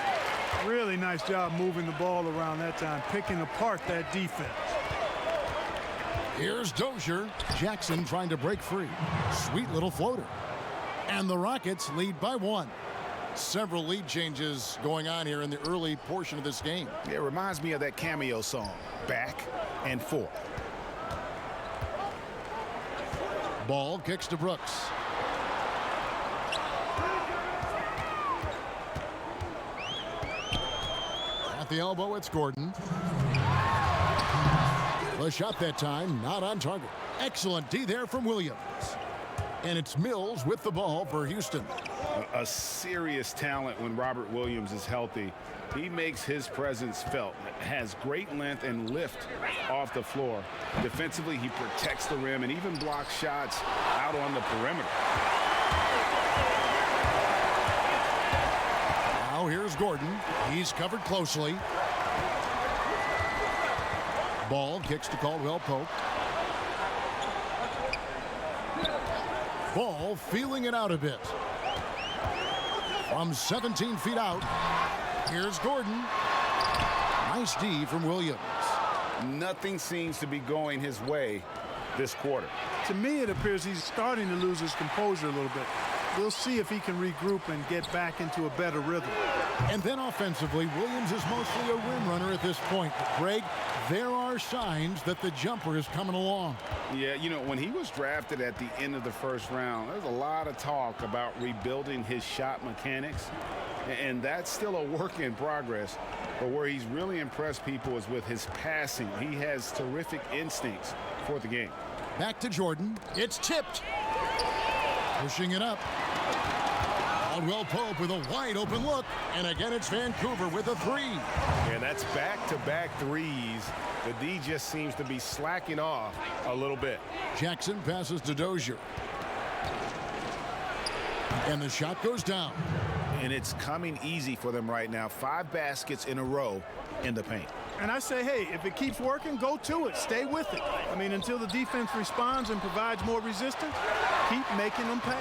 Really nice job moving the ball around that time, picking apart that defense. Here's Dozier. Jackson trying to break free. Sweet little floater. And the Rockets lead by 1. Several lead changes going on here in the early portion of this game. It reminds me of that Cameo song, Back and Forth. Ball kicks to Brooks. At the elbow, it's Gordon. The shot that time, not on target. Excellent D there from Williams. And it's Mills with the ball for Houston. A serious talent when Robert Williams is healthy. He makes his presence felt. Has great length and lift off the floor. Defensively, he protects the rim and even blocks shots out on the perimeter. Now here's Gordon. He's covered closely. Ball kicks to Caldwell Pope. Ball feeling it out a bit. From 17 feet out, here's Gordon. Nice D from Williams. Nothing seems to be going his way this quarter. To me, it appears he's starting to lose his composure a little bit. We'll see if he can regroup and get back into a better rhythm. And then offensively, Williams is mostly a rim runner at this point. But Greg, there are signs that the jumper is coming along. Yeah, you know, when he was drafted at the end of the first round, there's a lot of talk about rebuilding his shot mechanics. And that's still a work in progress. But where he's really impressed people is with his passing. He has terrific instincts for the game. Back to Jordan. It's tipped. Pushing it up. Caldwell Pope with a wide open look. And again, it's Vancouver with a 3. And that's back-to-back threes. The D just seems to be slacking off a little bit. Jackson passes to Dozier. And the shot goes down. And it's coming easy for them right now. 5 baskets in a row in the paint. And I say, hey, if it keeps working, go to it. Stay with it. I mean, until the defense responds and provides more resistance, keep making them pay.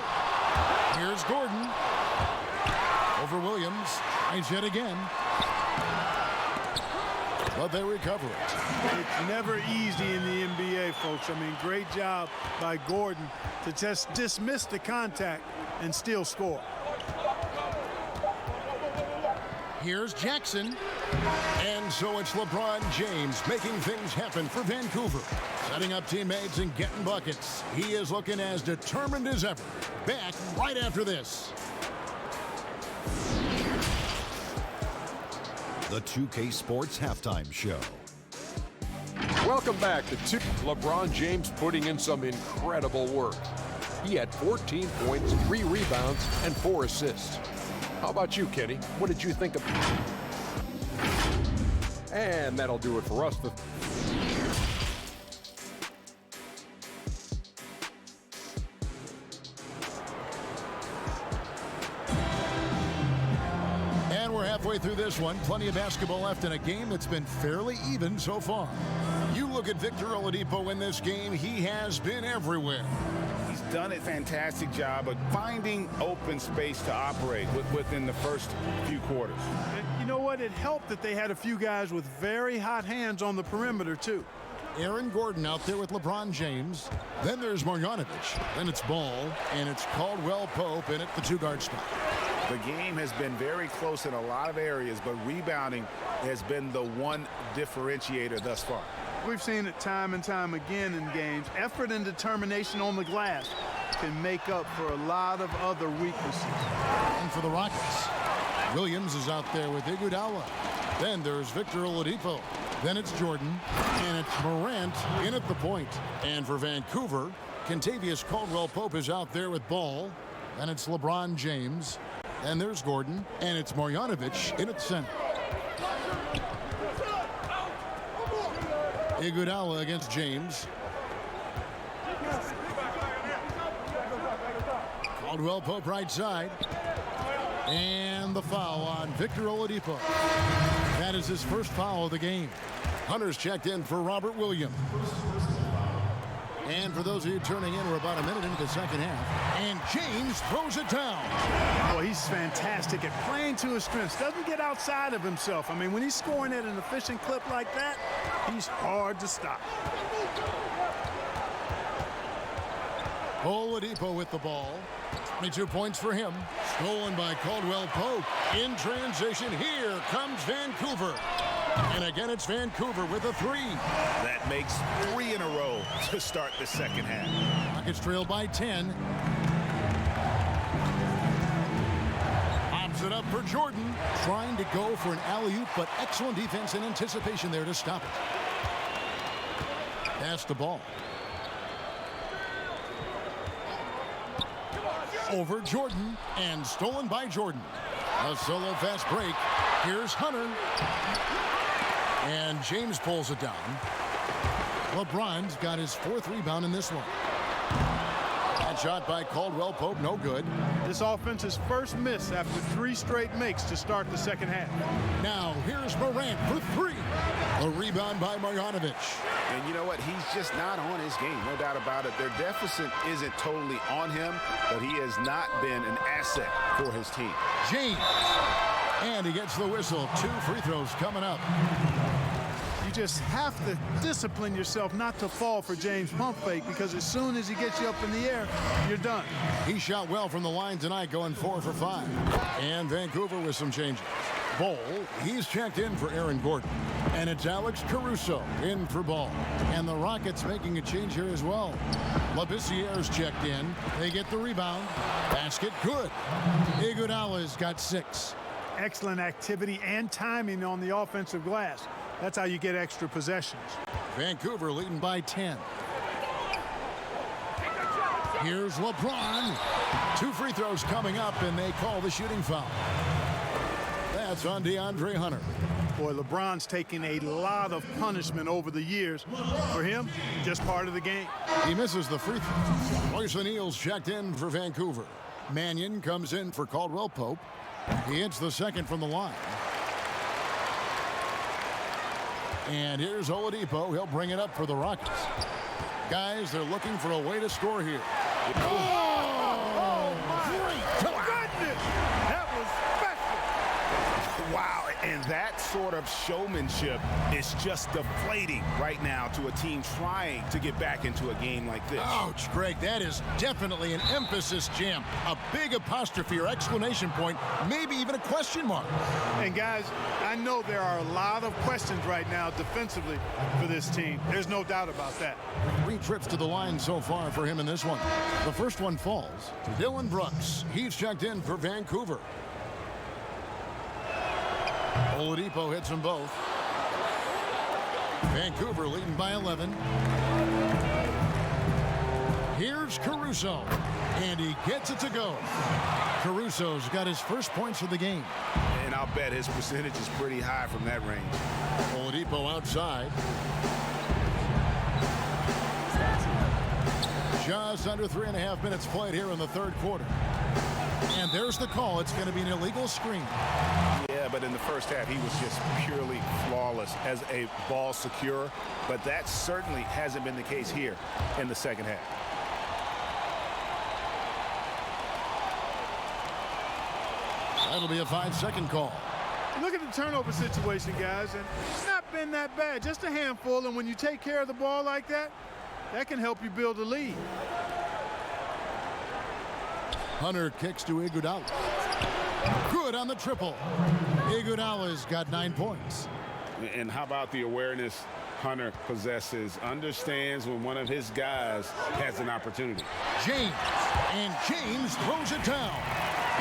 Here's Gordon. Over Williams. Finds it again. But they recover it. It's never easy in the NBA, folks. I mean, great job by Gordon to just dismiss the contact and still score. Here's Jackson. And so it's LeBron James making things happen for Vancouver. Setting up teammates and getting buckets. He is looking as determined as ever. Back right after this. The 2K Sports Halftime Show. Welcome back to LeBron James putting in some incredible work. He had 14 points, 3 rebounds, and 4 assists. How about you, Kenny? What did you think of? And that'll do it for us. And we're halfway through this one. Plenty of basketball left in a game that's been fairly even so far. You look at Victor Oladipo in this game, he has been everywhere. He's done a fantastic job of finding open space to operate within the first few quarters. And you know what? It helped that they had a few guys with very hot hands on the perimeter, too. Aaron Gordon out there with LeBron James. Then there's Marjanovic. Then it's Ball, and it's Caldwell Pope in at the 2-guard spot. The game has been very close in a lot of areas, but rebounding has been the one differentiator thus far. we've seen it time and time again in games, effort and determination on the glass can make up for a lot of other weaknesses. And for the Rockets, Williams is out there with Iguodala. Then there's Victor Oladipo. Then it's Jordan, and it's Morant in at the point. And for Vancouver, Kentavious Caldwell-Pope is out there with ball. Then it's LeBron James. And there's Gordon, and it's Marjanovic in at center. Iguodala against James. Caldwell-Pope right side. And the foul on Victor Oladipo. That is his first foul of the game. Hunter's checked in for Robert Williams. And for those of you turning in, we're about a minute into the second half. And James throws it down. Oh, he's fantastic at playing to his strengths. Doesn't get outside of himself. I mean, when he's scoring at an efficient clip like that, he's hard to stop. Oladipo with the ball. 22 points for him. Stolen by Caldwell-Pope. In transition, here comes Vancouver. And again, it's Vancouver with a three. That makes 3 in a row to start the second half. Rockets trail by 10. Pops it up for Jordan. Trying to go for an alley-oop, but excellent defense and anticipation there to stop it. Pass the ball. Over Jordan, and stolen by Jordan. A solo fast break. Here's Hunter. And James pulls it down. LeBron's got his 4th rebound in this one. That shot by Caldwell-Pope, no good. This offense's first miss after 3 straight makes to start the second half. Now here's Morant for 3. A rebound by Marjanovic. And you know what? He's just not on his game, no doubt about it. Their deficit isn't totally on him, but he has not been an asset for his team. James. And he gets the whistle. 2 free throws coming up. You just have to discipline yourself not to fall for James' pump fake, because as soon as he gets you up in the air, you're done. He shot well from the line tonight, going 4 for 5. And Vancouver with some changes. Ball, he's checked in for Aaron Gordon. And it's Alex Caruso in for Ball. And the Rockets making a change here as well. Labissiere's checked in. They get the rebound. Basket good. Iguodala's got 6. Excellent activity and timing on the offensive glass. That's how you get extra possessions. Vancouver leading by 10. Here's LeBron. 2 free throws coming up, and they call the shooting foul. That's on DeAndre Hunter. Boy, LeBron's taken a lot of punishment over the years. For him, just part of the game. He misses the free throw. Royce O'Neal's checked in for Vancouver. Mannion comes in for Caldwell-Pope. He hits the second from the line. And here's Oladipo. He'll bring it up for the Rockets. Guys, they're looking for a way to score here. Oh my goodness! That was special. Wow, and that sort of showmanship is just deflating right now to a team trying to get back into a game like this. Ouch, Greg, that is definitely an emphasis jam. A big apostrophe or exclamation point, maybe even a question mark. And guys, I know there are a lot of questions right now defensively for this team. There's no doubt about that. 3 trips to the line so far for him in this one. The first one falls to Dylan Brooks. He's checked in for Vancouver. Oladipo hits them both. Vancouver leading by 11. Here's Caruso, and he gets it to go. Caruso's got his first points of the game. And I'll bet his percentage is pretty high from that range. Oladipo outside. Just under 3.5 minutes played here in the third quarter. And there's the call. It's going to be an illegal screen. Yeah, but in the first half, he was just purely flawless as a ball secure. But that certainly hasn't been the case here in the second half. That'll be a 5-second call. Look at the turnover situation, guys, and it's not been that bad. Just a handful, and when you take care of the ball like that, that can help you build a lead. Hunter kicks to Iguodala. Good on the triple. Iguodala's got 9 points. And how about the awareness Hunter possesses, understands when one of his guys has an opportunity. James throws it down.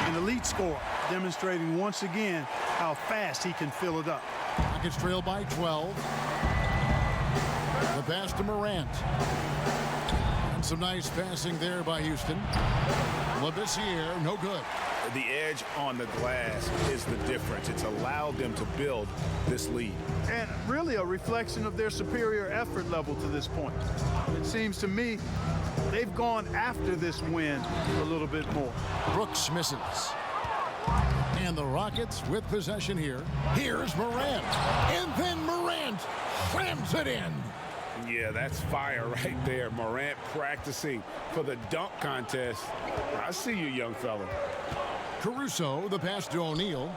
An elite scorer, demonstrating once again how fast he can fill it up. Rockets trail by 12. The pass to Morant. And some nice passing there by Houston. Labissiere, no good. The edge on the glass is the difference. It's allowed them to build this lead. And really a reflection of their superior effort level to this point. It seems to me they've gone after this win a little bit more. Brooks misses. And the Rockets with possession here. Here's Morant. And then Morant slams it in. Yeah, that's fire right there. Morant practicing for the dunk contest. I see you, young fella. Caruso, the pass to O'Neal.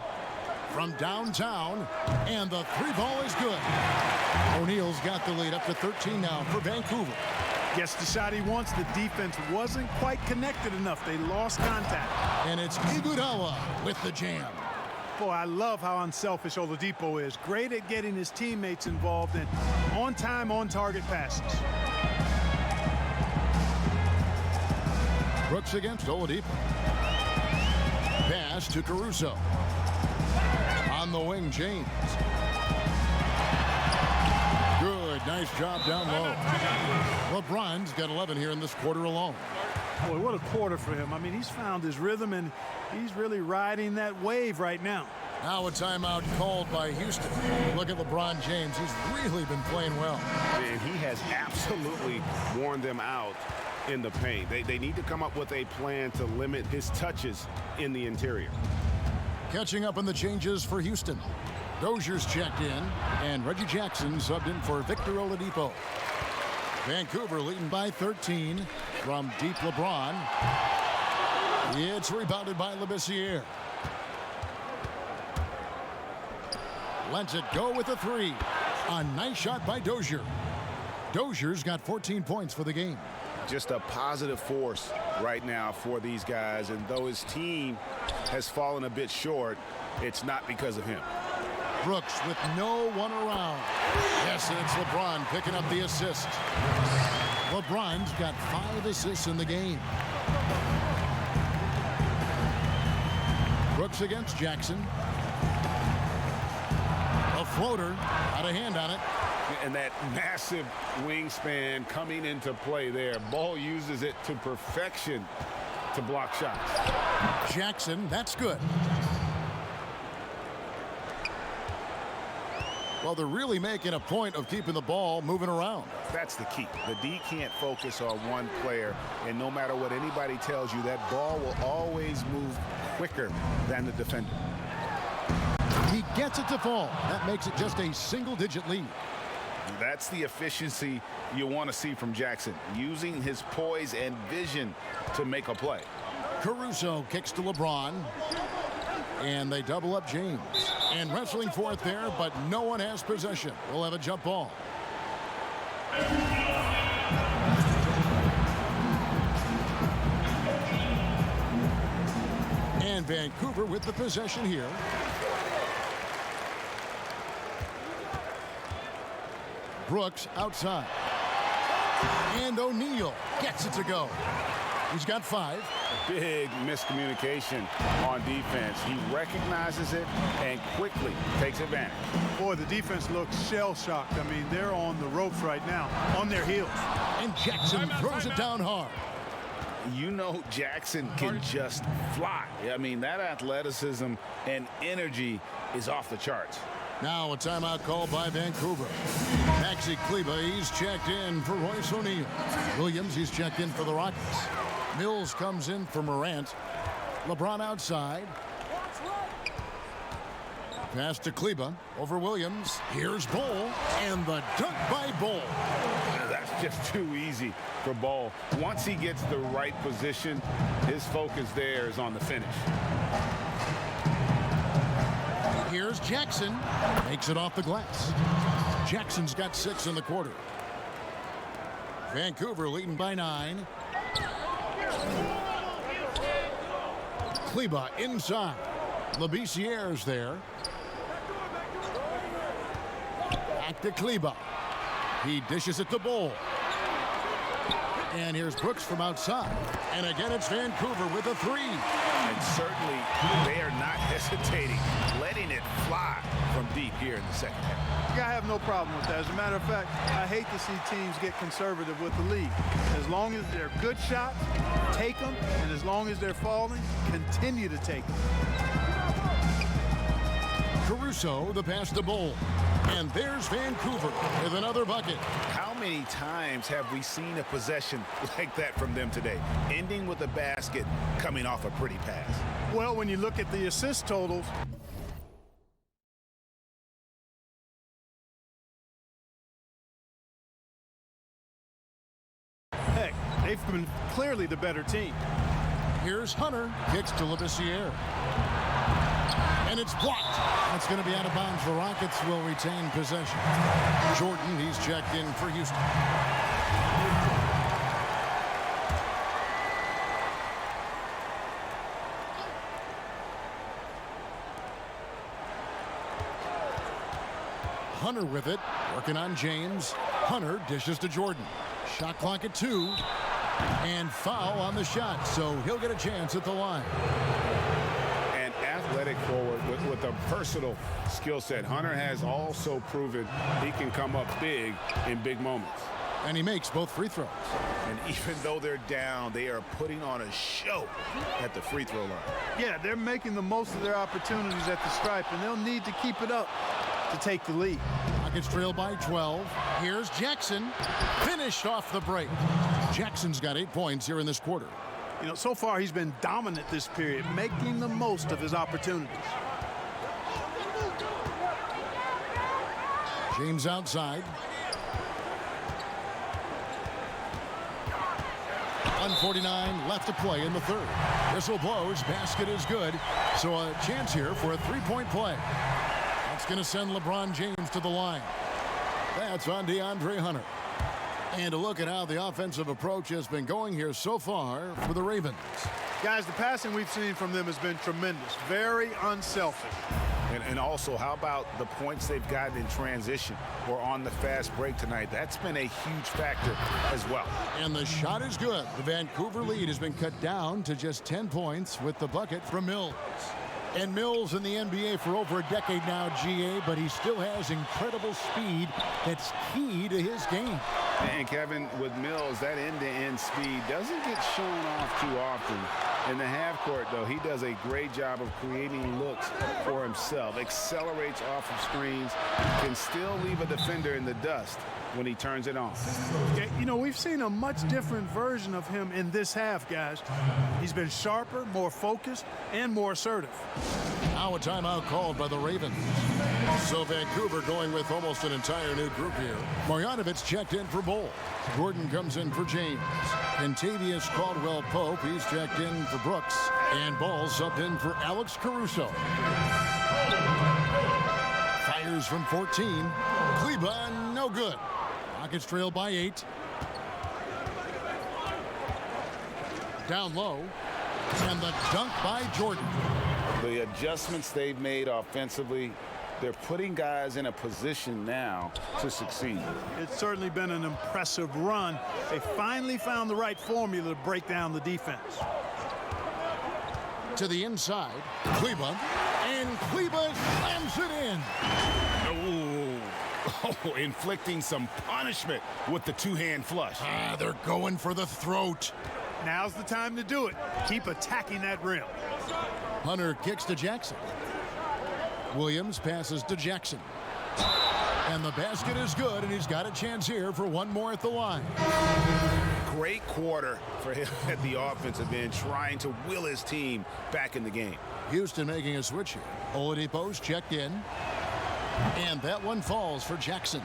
From downtown, and the three ball is good. O'Neal's got the lead up to 13 now for Vancouver. Gets the shot he wants. The defense wasn't quite connected enough. They lost contact. And it's Iguodala with the jam. Boy, I love how unselfish Oladipo is. Great at getting his teammates involved in on-time, on-target passes. Brooks against Oladipo. Pass to Caruso. On the wing, James. Good, nice job down low. LeBron's got 11 here in this quarter alone. Boy, what a quarter for him. I mean, he's found his rhythm, and he's really riding that wave right now. Now a timeout called by Houston. Look at LeBron James. He's really been playing well. And he has absolutely worn them out in the paint. They need to come up with a plan to limit his touches in the interior. Catching up on the changes for Houston. Dozier's checked in, and Reggie Jackson subbed in for Victor Oladipo. Vancouver leading by 13 from deep LeBron. It's rebounded by Labissiere. Lets it go with a three. A nice shot by Dozier. Dozier's got 14 points for the game. Just a positive force right now for these guys, and though his team has fallen a bit short, it's not because of him. Brooks with no one around. Yes, and it's LeBron picking up the assist. LeBron's got 5 assists in the game. Brooks against Jackson. A floater, got a hand on it. And that massive wingspan coming into play there. Ball uses it to perfection to block shots. Jackson, that's good. Well, they're really making a point of keeping the ball moving around. That's the key. The D can't focus on one player, and no matter what anybody tells you, that ball will always move quicker than the defender. He gets it to fall. That makes it just a single-digit lead. That's the efficiency you want to see from Jackson, using his poise and vision to make a play. Caruso kicks to LeBron, and they double up James. And wrestling for it there, but no one has possession. We'll have a jump ball. And Vancouver with the possession here. Brooks outside. And O'Neal gets it to go. He's got 5. Big miscommunication on defense. He recognizes it and quickly takes advantage. Boy, the defense looks shell-shocked. I mean, they're on the ropes right now, on their heels. And Jackson throws it down hard. You know Jackson can just fly. I mean, that athleticism and energy is off the charts. Now a timeout called by Vancouver. Maxi Kleber, he's checked in for Royce O'Neal. Williams, he's checked in for the Rockets. Mills comes in for Morant. LeBron outside. Pass to Kleber over Williams. Here's Bol, and the dunk by Bol. That's just too easy for Bol. Once he gets the right position, his focus there is on the finish. Here's Jackson. Makes it off the glass. Jackson's got 6 in the quarter. Vancouver leading by 9. Kleber inside. Labissiere's there. Back to Kleber. He dishes it to Bull. And here's Brooks from outside. And again, it's Vancouver with a three. And certainly, they are not hesitating, letting it fly from deep here in the second half. I have no problem with that. As a matter of fact, I hate to see teams get conservative with the lead. As long as they're good shots, take them. And as long as they're falling, continue to take them. Caruso, the pass to Bull. And there's Vancouver with another bucket. How many times have we seen a possession like that from them today? Ending with a basket, coming off a pretty pass. Well, when you look at the assist totals, heck, they've been clearly the better team. Here's Hunter, kicks to Labissiere. And it's blocked. It's going to be out of bounds. The Rockets will retain possession. Jordan, he's checked in for Houston. Hunter with it, working on James. Hunter dishes to Jordan. Shot clock at 2. And foul on the shot, so he'll get a chance at the line. Athletic forward with a versatile skill set. Hunter has also proven he can come up big in big moments. And he makes both free throws. And even though they're down, they are putting on a show at the free throw line. Yeah, they're making the most of their opportunities at the stripe, and they'll need to keep it up to take the lead. Rockets trail by 12. Here's Jackson, finished off the break. Jackson's got 8 points here in this quarter. You know, so far he's been dominant this period, making the most of his opportunities. James outside. 1:49 left to play in the third. Whistle blows, basket is good. So a chance here for a three-point play. That's going to send LeBron James to the line. That's on DeAndre Hunter. And a look at how the offensive approach has been going here so far for the Ravens. Guys, the passing we've seen from them has been tremendous. Very unselfish. And also, how about the points they've gotten in transition or on the fast break tonight? That's been a huge factor as well. And the shot is good. The Vancouver lead has been cut down to just 10 points with the bucket from Mills. And Mills in the NBA for over a decade now, GA, but he still has incredible speed that's key to his game. And Kevin, with Mills, that end-to-end speed doesn't get shown off too often. In the half court, though, he does a great job of creating looks for himself, accelerates off of screens, can still leave a defender in the dust when he turns it on. Yeah, you know, we've seen a much different version of him in this half, guys. He's been sharper, more focused, and more assertive. Now a timeout called by the Ravens. So Vancouver going with almost an entire new group here. Marjanovic checked in for Bull. Gordon comes in for James. Kentavious Caldwell-Pope, he's checked in for Brooks. And Ball subbed in for Alex Caruso. Fires from 14. Kleba, no good. Rockets trail by 8. Down low. And the dunk by Jordan. The adjustments they've made offensively, they're putting guys in a position now to succeed. It's certainly been an impressive run. They finally found the right formula to break down the defense. To the inside, Kleba, and Kleba slams it in. Oh, inflicting some punishment with the two-hand flush. They're going for the throat. Now's the time to do it. Keep attacking that rim. Hunter kicks to Jackson. Williams passes to Jackson. And the basket is good, and he's got a chance here for one more at the line. Great quarter for him at the offensive end, trying to will his team back in the game. Houston making a switch here. Oladipo's checked in. And that one falls for Jackson.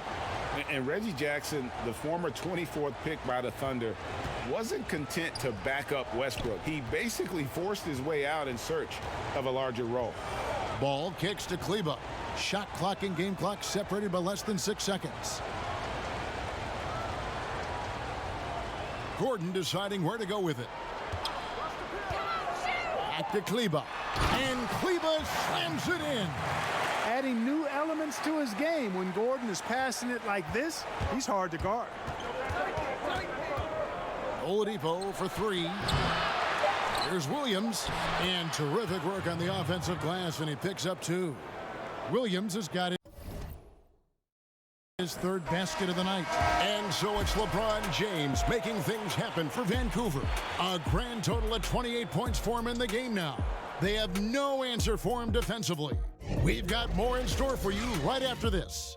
And Reggie Jackson, the former 24th pick by the Thunder, wasn't content to back up Westbrook. He basically forced his way out in search of a larger role. Ball kicks to Kleba. Shot clock and game clock separated by less than 6 seconds. Gordon deciding where to go with it. Back to Kleba. And Kleba slams it in. adding new elements to his game. When Gordon is passing it like this, he's hard to guard. Oladipo for three. Here's Williams, and terrific work on the offensive glass, and he picks up two. Williams has got his third basket of the night. And so it's LeBron James making things happen for Vancouver. A grand total of 28 points for him in the game now. They have no answer for him defensively. We've got more in store for you right after this.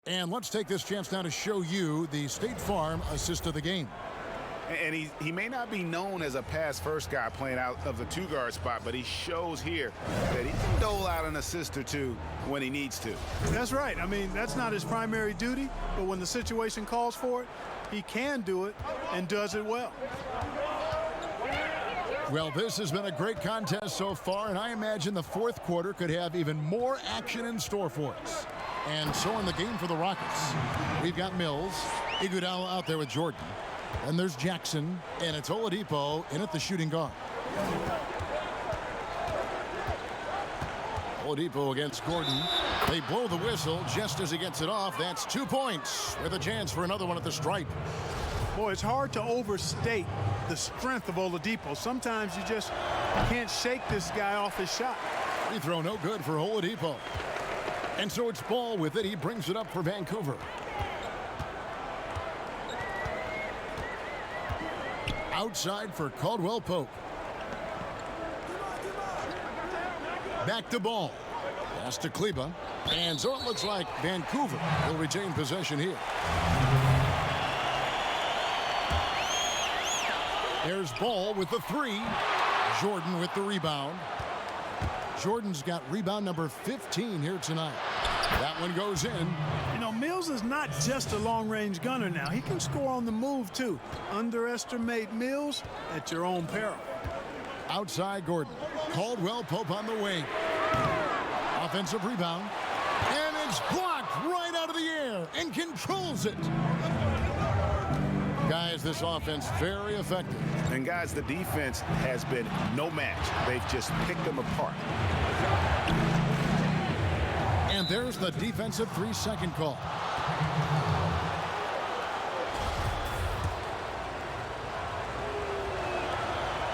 And let's take this chance now to show you the State Farm assist of the game. And he may not be known as a pass-first guy playing out of the two-guard spot, but he shows here that he can dole out an assist or two when he needs to. That's right. I mean, that's not his primary duty, but when the situation calls for it, he can do it and does it well. Well, this has been a great contest so far, and I imagine the fourth quarter could have even more action in store for us. And so in the game for the Rockets, we've got Mills, Iguodala out there with Jordan. And there's Jackson, and it's Oladipo in at the shooting guard. Oladipo against Gordon. They blow the whistle just as he gets it off. That's 2 points with a chance for another one at the stripe. Boy, it's hard to overstate the strength of Oladipo. Sometimes you just can't shake this guy off his shot. Free throw no good for Oladipo. And so it's Ball with it. He brings it up for Vancouver. Outside for Caldwell Pope. Back to Ball. Pass to Kleba. And so it looks like Vancouver will retain possession here. There's Ball with the three. Jordan with the rebound. Jordan's got rebound number 15 here tonight. That one goes in. You know, Mills is not just a long-range gunner now. He can score on the move, too. Underestimate Mills at your own peril. Outside Gordon. Caldwell Pope on the wing. Offensive rebound. And it's blocked right out of the air and controls it. Guys, this offense very effective. And guys, the defense has been no match. They've just picked them apart. And there's the defensive 3-second call.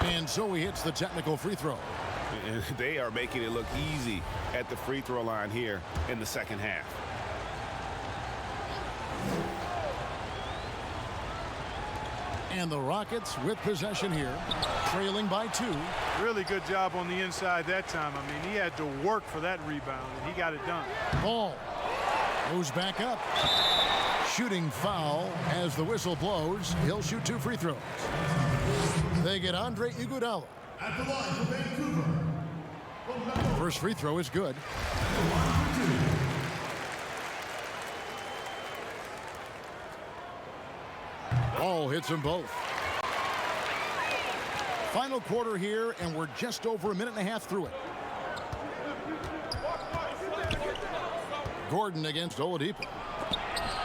And so he hits the technical free throw. And they are making it look easy at the free throw line here in the second half. And the Rockets with possession here, trailing by 2. Really good job on the inside that time. I mean, he had to work for that rebound, and he got it done. Ball goes back up. Shooting foul as the whistle blows. He'll shoot 2 free throws. They get Andre Iguodala. At the line for Vancouver. First free throw is good. Ball hits them both. Final quarter here, and we're just over a minute and a half through it. Gordon against Oladipo.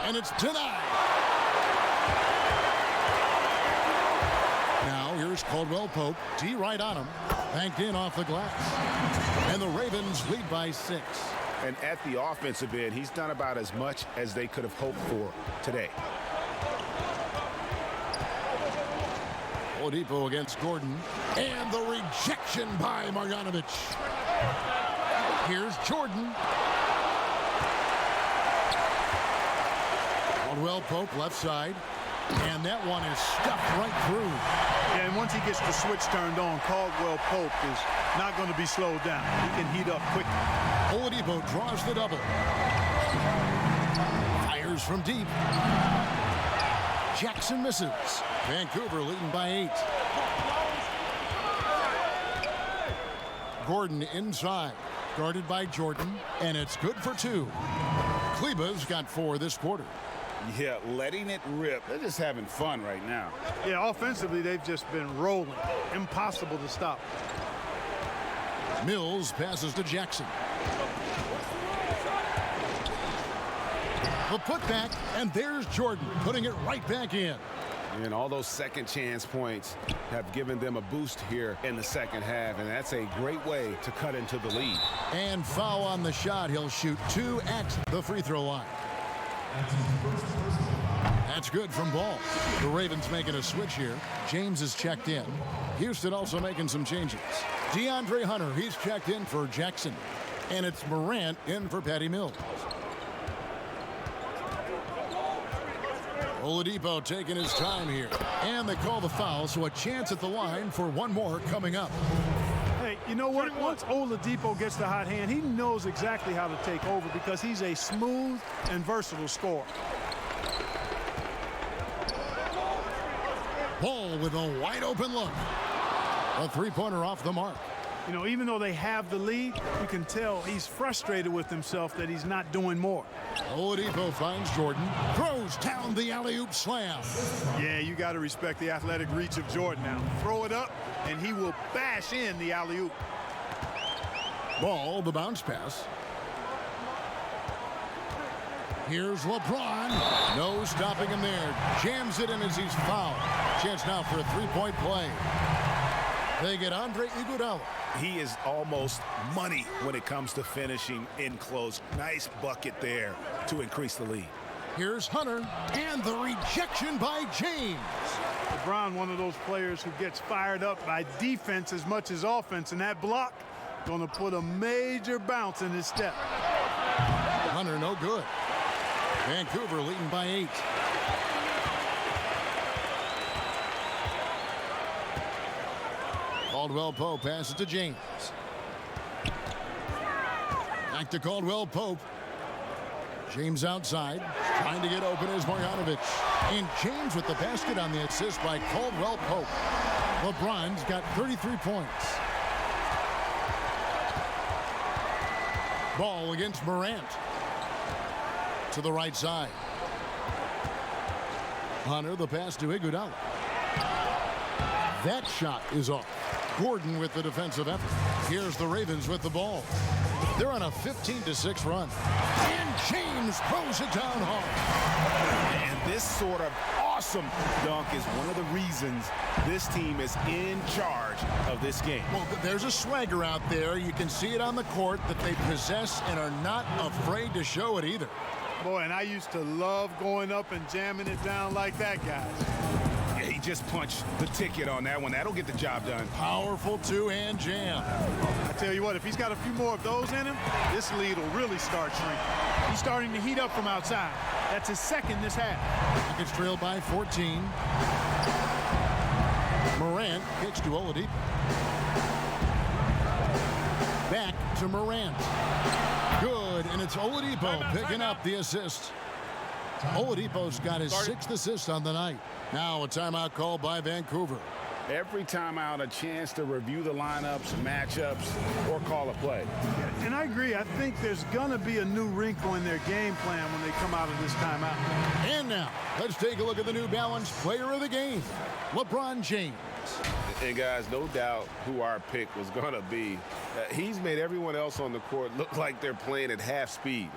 And it's denied. Now here's Caldwell Pope. D right on him. Banked in off the glass. And the Ravens lead by 6. And at the offensive end, he's done about as much as they could have hoped for today. Oladipo against Gordon. And the rejection by Marjanovic. Here's Jordan. Caldwell Pope left side. And that one is stuffed right through. Yeah, and once he gets the switch turned on, Caldwell Pope is not going to be slowed down. He can heat up quickly. Oladipo draws the double. Fires from deep. Jackson misses. Vancouver leading by 8. Gordon inside. Guarded by Jordan. And it's good for 2. Kleba's got 4 this quarter. Yeah, letting it rip. They're just having fun right now. Yeah, offensively, they've just been rolling. Impossible to stop. Mills passes to Jackson. The putback, and there's Jordan putting it right back in. And all those second chance points have given them a boost here in the second half, and that's a great way to cut into the lead. And foul on the shot. He'll shoot 2 at the free throw line. That's good from Ball. The Ravens making a switch here. James is checked in. Houston also making some changes. DeAndre Hunter, he's checked in for Jackson. And it's Morant in for Patty Mills. Oladipo taking his time here. And they call the foul, so a chance at the line for one more coming up. Hey, you know what? Once Oladipo gets the hot hand, he knows exactly how to take over because he's a smooth and versatile scorer. Ball with a wide open look. A three-pointer off the mark. You know, even though they have the lead, you can tell he's frustrated with himself that he's not doing more. Oladipo finds Jordan, throws down the alley-oop slam. Yeah, you got to respect the athletic reach of Jordan now. Throw it up, and he will bash in the alley-oop. Ball, the bounce pass. Here's LeBron. No stopping him there. Jams it in as he's fouled. Chance now for a three-point play. They get Andre Iguodala. He is almost money when it comes to finishing in close. Nice bucket there to increase the lead. Here's Hunter, and the rejection by James. LeBron, one of those players who gets fired up by defense as much as offense, and that block going to put a major bounce in his step. Hunter, no good. Vancouver leading by 8. Caldwell Pope passes to James. Back to Caldwell Pope. James outside, trying to get open is Marjanovic. And James with the basket on the assist by Caldwell Pope. LeBron's got 33 points. Ball against Morant. To the right side. Hunter, the pass to Iguodala. That shot is off. Gordon with the defensive effort. Here's the Ravens with the ball. They're on a 15-6 run. And James throws it down hard. And this sort of awesome dunk is one of the reasons this team is in charge of this game. Well, there's a swagger out there. You can see it on the court that they possess and are not afraid to show it either. Boy, and I used to love going up and jamming it down like that, guys. Yeah, he just punched the ticket on that one. That'll get the job done. Powerful two-hand jam. I tell you what, if he's got a few more of those in him, this lead will really start shrinking. He's starting to heat up from outside. That's his second this half. Rockets trailed by 14. Morant kicks to Oladipo. Back to Morant. Good, and it's Oladipo picking up the assist. Oladipo's got his 6th assist on the night. Now a timeout call by Vancouver. Every timeout, a chance to review the lineups, matchups, or call a play. And I agree. I think there's going to be a new wrinkle in their game plan when they come out of this timeout. And now, let's take a look at the New Balance player of the game, LeBron James. And guys, no doubt who our pick was going to be. He's made everyone else on the court look like they're playing at half speed.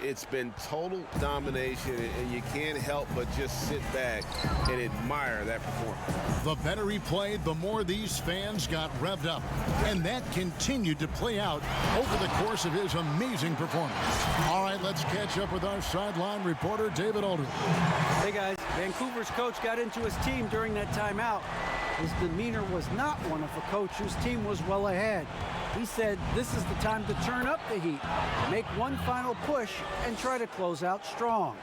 It's been total domination, and you can't help but just sit back and admire that performance. The better he played, the more these fans got revved up. And that continued to play out over the course of his amazing performance. All right, let's catch up with our sideline reporter, David Aldridge. Hey, guys. Vancouver's coach got into his team during that timeout. His demeanor was not one of a coach whose team was well ahead. He said this is the time to turn up the heat, make one final push, and try to close out strong.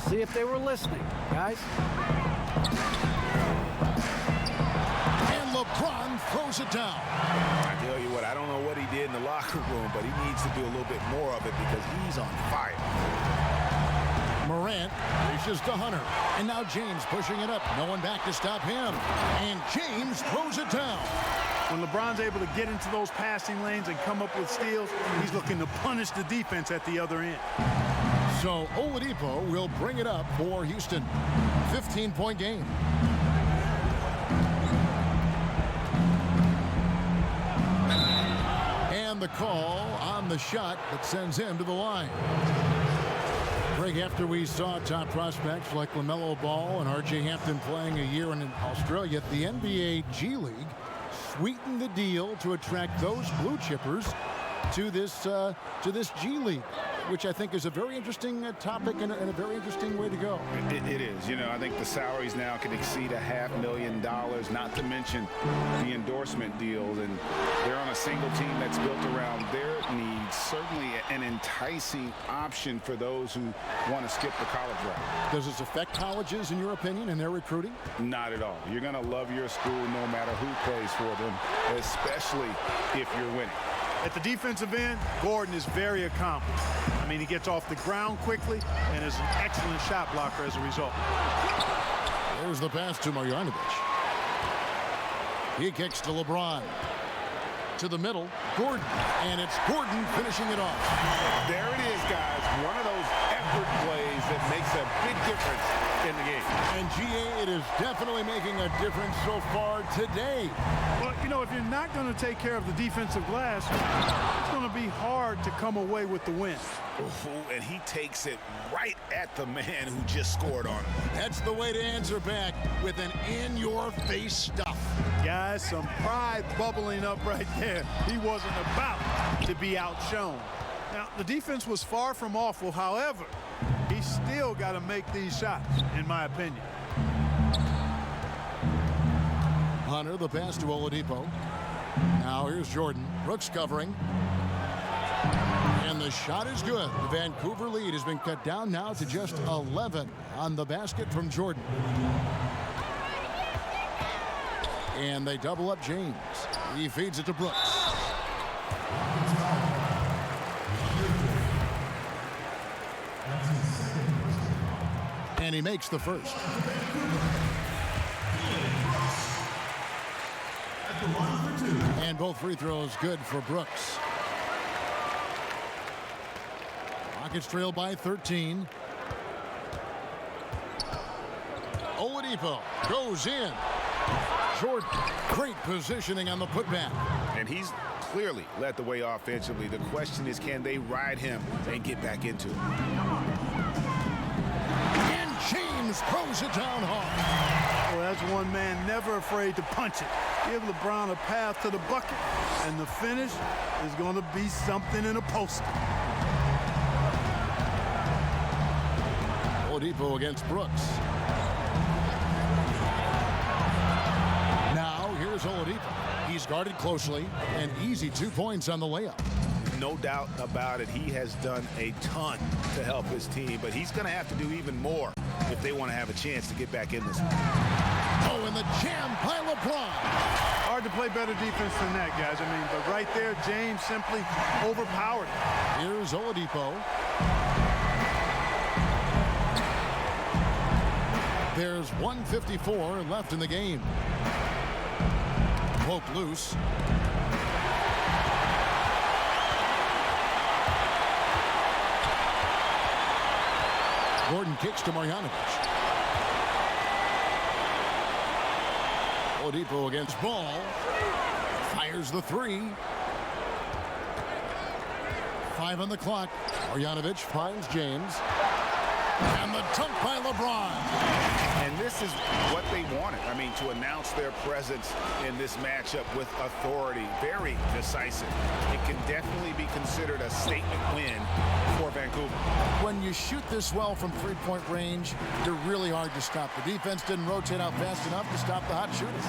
See if they were listening, guys. And LeBron throws it down. I tell you what, I don't know what he did in the locker room, but he needs to do a little bit more of it because he's on fire. Morant reaches to Hunter. And now James pushing it up. No one back to stop him. And James throws it down. When LeBron's able to get into those passing lanes and come up with steals, he's looking to punish the defense at the other end. So Oladipo will bring it up for Houston. 15-point game. And the call on the shot that sends him to the line. Greg, after we saw top prospects like LaMelo Ball and R.J. Hampton playing a year in Australia, the NBA G League sweetened the deal to attract those blue chippers to this G League, which I think is a very interesting topic and a very interesting way to go. It is. You know, I think the salaries now can exceed $500,000, not to mention the endorsement deals, and they're on a single team that's built around their needs. Certainly an enticing option for those who want to skip the college route. Does this affect colleges, in your opinion, in their recruiting? Not at all. You're going to love your school no matter who plays for them, especially if you're winning. At the defensive end, Gordon is very accomplished. I mean, he gets off the ground quickly and is an excellent shot blocker as a result. There's the pass to Marjanovic. He kicks to LeBron. To the middle, Gordon. And it's Gordon finishing it off. There it is, guys. One of those effort plays that makes a big difference in the game. And GA, it is definitely making a difference so far today. Well, you know, if you're not going to take care of the defensive glass, it's going to be hard to come away with the win. Oh, and he takes it right at the man who just scored on him. That's the way to answer back, with an in-your-face stuff. Guys, some pride bubbling up right there. He wasn't about to be outshone. Now, the defense was far from awful. However, he still got to make these shots, in my opinion. Hunter, the pass to Oladipo. Now here's Jordan. Brooks covering. And the shot is good. The Vancouver lead has been cut down now to just 11 on the basket from Jordan. And they double up James. He feeds it to Brooks. And he makes the first. And both free throws good for Brooks. Rockets trail by 13. Oladipo goes in. Jordan, great positioning on the putback. And he's clearly led the way offensively. The question is, can they ride him and get back into it? And James throws it down hard. Well, that's one man never afraid to punch it. Give LeBron a path to the bucket, and the finish is going to be something in a poster. Oladipo against Brooks. Now here's Oladipo. He's guarded closely, and easy 2 points on the layup. No doubt about it. He has done a ton to help his team, but he's going to have to do even more if they want to have a chance to get back in this one. Oh, and the jam by LeBron. Hard to play better defense than that, guys. I mean, but right there, James simply overpowered him. Here's Oladipo. There's 1:54 left in the game. Poke loose. Gordon kicks to Marjanovic. Oladipo against Ball. Fires the three. 5 on the clock. Marjanovic finds James. And the dunk by LeBron. And this is what they wanted. I mean, to announce their presence in this matchup with authority. Very decisive. It can definitely be considered a statement win for Vancouver. When you shoot this well from three-point range, you're really hard to stop. The defense didn't rotate out fast enough to stop the hot shooters.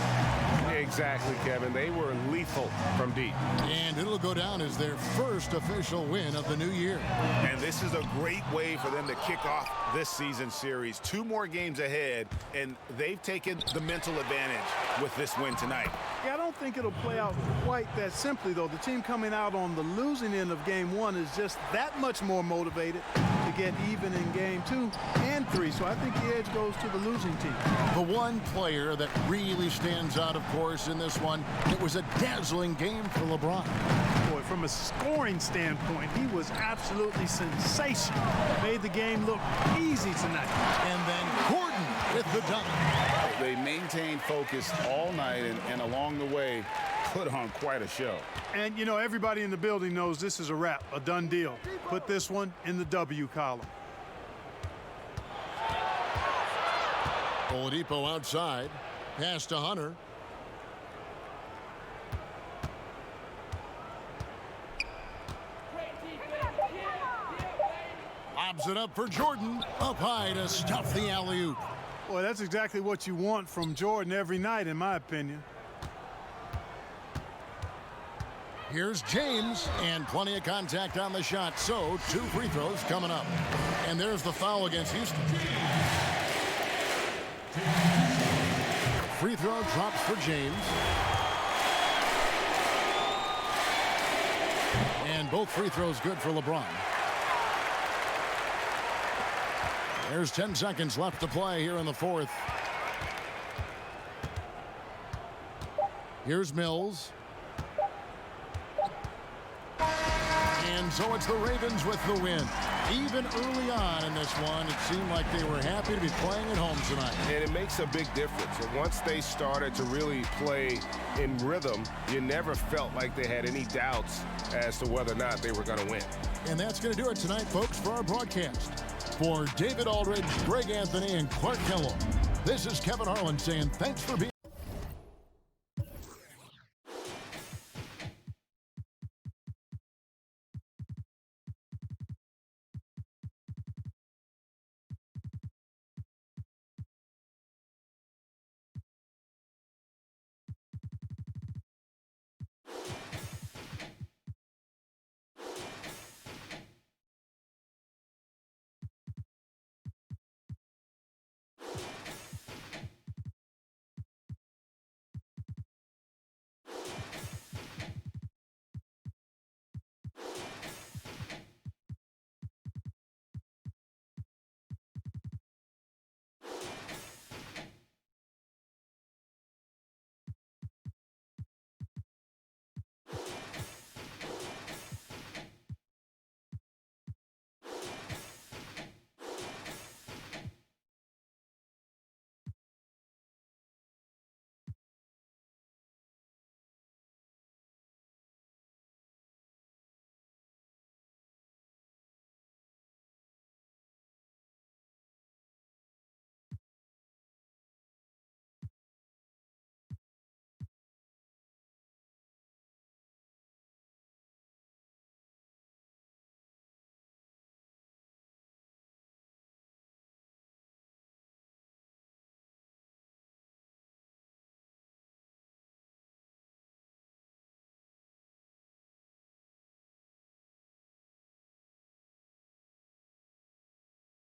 Exactly, Kevin. They were lethal from deep. And it'll go down as their first official win of the new year. And this is a great way for them to kick off this season series. 2 more games ahead, and they've taken the mental advantage with this win tonight. Yeah, I don't think it'll play out quite that simply, though. The team coming out on the losing end of game 1 is just that much more motivated to get even in game 2 and 3. So I think the edge goes to the losing team. The one player that really stands out, of course, in this one, it was a dazzling game for LeBron. Boy, from a scoring standpoint, he was absolutely sensational. Made the game look easy tonight. And then Gordon with the dunk. They maintained focus all night and along the way put on quite a show. And, you know, everybody in the building knows this is a wrap, a done deal. Put this one in the W column. Oladipo outside. Pass to Hunter. Lobs it up for Jordan. Up high to stuff the alley-oop. Boy, that's exactly what you want from Jordan every night, in my opinion. Here's James, and plenty of contact on the shot, so 2 free throws coming up. And there's the foul against Houston. Free throw drops for James. And both free throws good for LeBron. There's 10 seconds left to play here in the fourth. Here's Mills. And so it's the Ravens with the win. Even early on in this one, it seemed like they were happy to be playing at home tonight. And it makes a big difference. And once they started to really play in rhythm, you never felt like they had any doubts as to whether or not they were going to win. And that's going to do it tonight, folks, for our broadcast. For David Aldridge, Greg Anthony, and Clark Kellogg, this is Kevin Harlan saying thanks for being